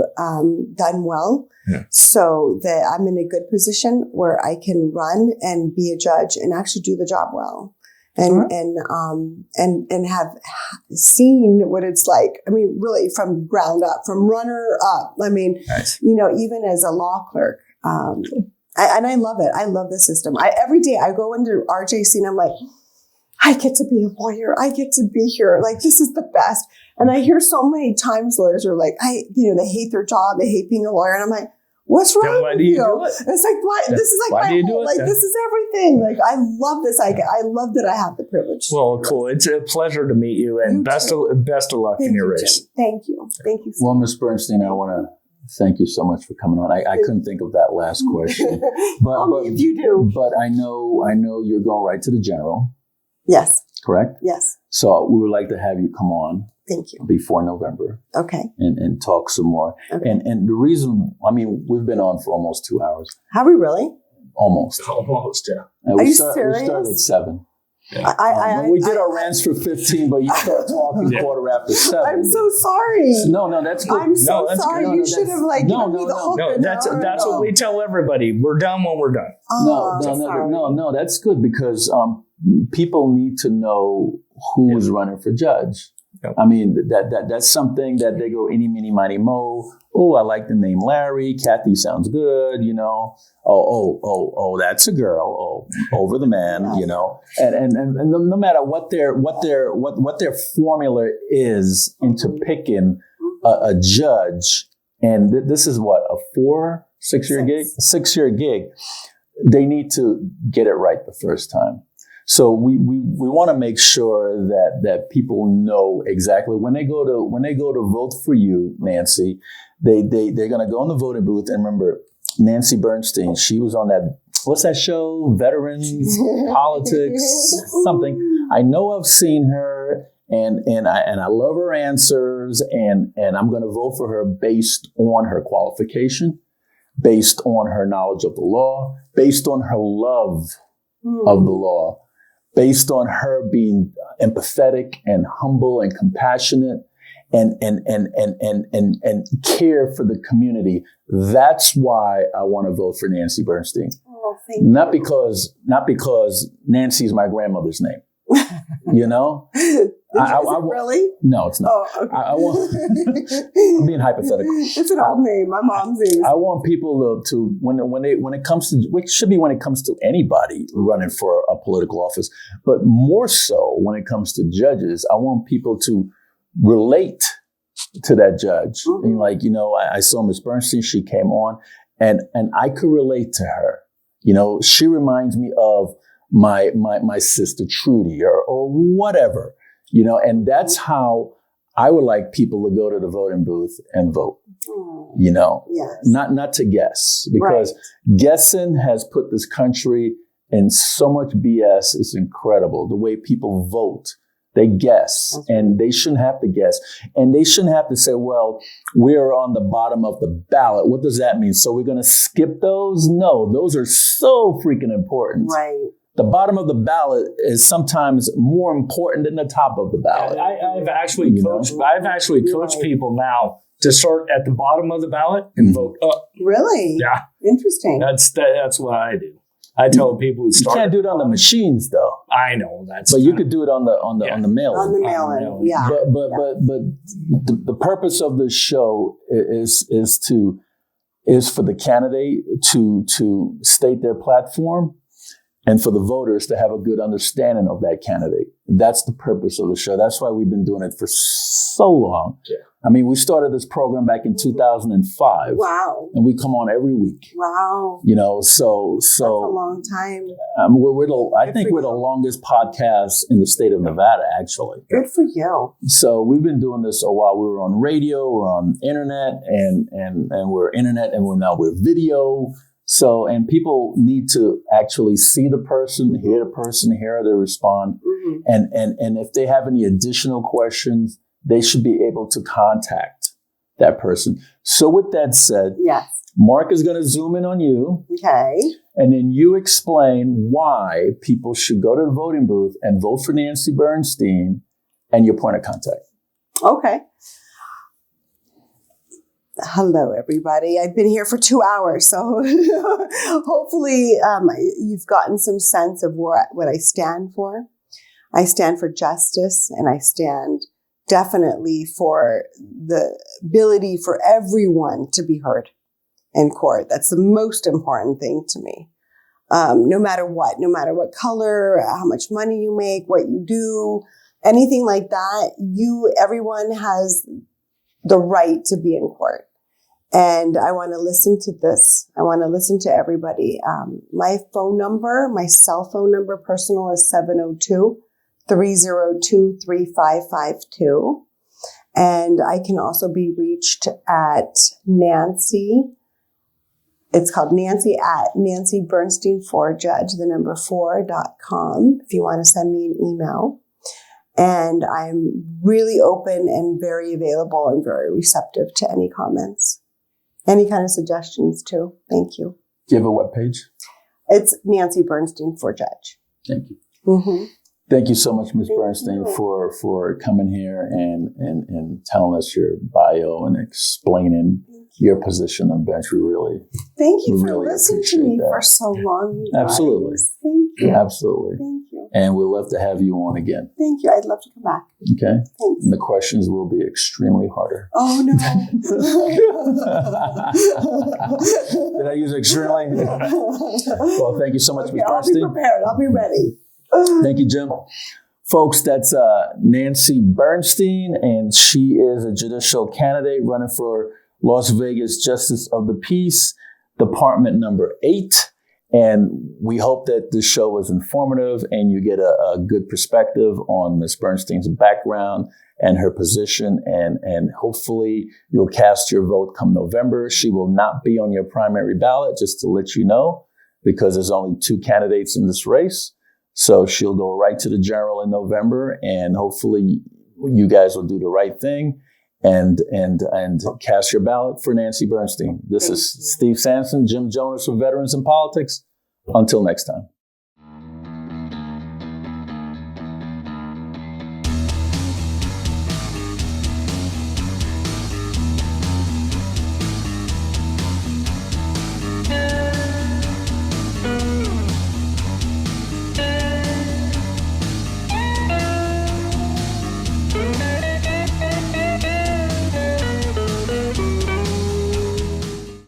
done well, so that I'm in a good position where I can run and be a judge and actually do the job well. And have seen what it's like. I mean, really from ground up, from runner up. I mean, even as a law clerk, and I love it. I love the system. Every day I go into RJC and I'm like, I get to be a lawyer. I get to be here. Like, this is the best. And I hear so many times lawyers are like, they hate their job. They hate being a lawyer. And I'm like, what's wrong with you? It's like, why? This is like my whole, like, this is everything. Like, I love this. I love that I have the privilege. Well, cool. It's a pleasure to meet you, and best of luck in your race. Jim. Thank you. Thank you. Well, Ms. Bernstein, I want to thank you so much for coming on. I couldn't think of that last question, but if you do. But I know you're going right to the general. Yes. Correct. Yes. So we would like to have you come on. Thank you. Before November. Okay. And talk some more. Okay. And the reason, I mean, we've been on for almost 2 hours. Have we really? Almost, yeah. Are you serious? We started at 7. Yeah. We did our rants for 15, but you started talking 7:15. I'm so sorry. No, that's good. I'm so sorry. You should have given me the hook. No, that's what we tell everybody. We're done when we're done. No, that's good because people need to know who is running for judge. Yep. I mean, that's something that they go, eeny, meeny, miny, mo. Oh, I like the name Larry. Kathy sounds good, Oh, that's a girl. Oh, over the man, And no matter what their formula is into picking a judge, and this is what, a 6-year gig? A 6-year gig. They need to get it right the first time. So we want to make sure that people know exactly when they go to vote for you, Nancy, they're going to go in the voting booth, and remember Nancy Bernstein, she was on that, what's that show? Veterans Politics something. I know I've seen her and I love her answers and I'm going to vote for her based on her qualification, based on her knowledge of the law, based on her love of the law. Based on her being empathetic and humble and compassionate and care for the community. That's why I want to vote for Nancy Bernstein. Oh, thank you. Not because Nancy's my grandmother's name. Really? No, it's not. Oh, okay. I'm being hypothetical. It's an old name. My mom's name. I want people to when it comes to, which should be when it comes to anybody running for a political office, but more so when it comes to judges, I want people to relate to that judge. Mm-hmm. And I saw Ms. Bernstein. She came on, and I could relate to her. She reminds me of my sister Trudy or whatever. And that's how I would like people to go to the voting booth and vote. Yes. Not to guess, because guessing has put this country in so much BS. It's incredible. The way people vote, they guess, and they shouldn't have to guess. And they shouldn't have to say, well, we're on the bottom of the ballot. What does that mean? So we're going to skip those? No, those are so freaking important. Right. The bottom of the ballot is sometimes more important than the top of the ballot. I've actually coached people now to start at the bottom of the ballot and vote up. Really? Yeah. Interesting. That's what I do. I tell people to start. You can't do it on the machines, though. I know but you could do it on the mail-in. On the mail-in, yeah. But the purpose of this show is for the candidate to state their platform, and for the voters to have a good understanding of that candidate. That's the purpose of the show. That's why we've been doing it for so long. Yeah. I mean, we started this program back in 2005. Wow. And we come on every week. Wow. So that's a long time. I think we're the longest podcast in the state of Nevada, actually. Good for you. So we've been doing this a while. We were on radio, we're on internet, and we're internet, and now we're video. So, and people need to actually see the person, hear how they respond. Mm-hmm. And if they have any additional questions, they should be able to contact that person. So with that said, Yes. Mark is going to zoom in on you. Okay. And then you explain why people should go to the voting booth and vote for Nancy Bernstein and your point of contact. Okay. Hello, everybody. I've been here for 2 hours, so hopefully you've gotten some sense of what I stand for. I stand for justice, and I stand definitely for the ability for everyone to be heard in court. That's the most important thing to me. No matter what color, how much money you make, what you do, anything like that, everyone has the right to be in court. And I want to listen to this. I want to listen to everybody. My phone number, my cell phone number, personal, is 702-302-3552. And I can also be reached at Nancy. It's called Nancy at Nancy Bernstein for Judge, the number 4.com, if you want to send me an email. And I'm really open and very available and very receptive to any comments. Any kind of suggestions, too. Thank you. Do you have a webpage? It's Nancy Bernstein for Judge. Thank you. Mm-hmm. Thank you so much, Ms. Bernstein, for coming here and telling us your bio and explaining your position on bench. We really Thank you for really listening to me that. for so long. You guys. Absolutely. Thank you. Absolutely. Thank you. And we'd love to have you on again. Thank you. I'd love to come back. Okay? Thanks. And the questions will be extremely harder. Oh, no. Did I use extremely? Well, thank you so much, Ms. Bernstein. I'll be prepared. I'll be ready. Thank you, Jim. Folks, that's Nancy Bernstein, and she is a judicial candidate running for Las Vegas Justice of the Peace, Department number 8. And we hope that this show was informative and you get a good perspective on Ms. Bernstein's background and her position. And hopefully you'll cast your vote come November. She will not be on your primary ballot, just to let you know, because there's only 2 candidates in this race. So she'll go right to the general in November, and hopefully you guys will do the right thing and cast your ballot for Nancy Bernstein. This is Steve Sampson, Jim Jonas for Veterans in Politics. Until next time.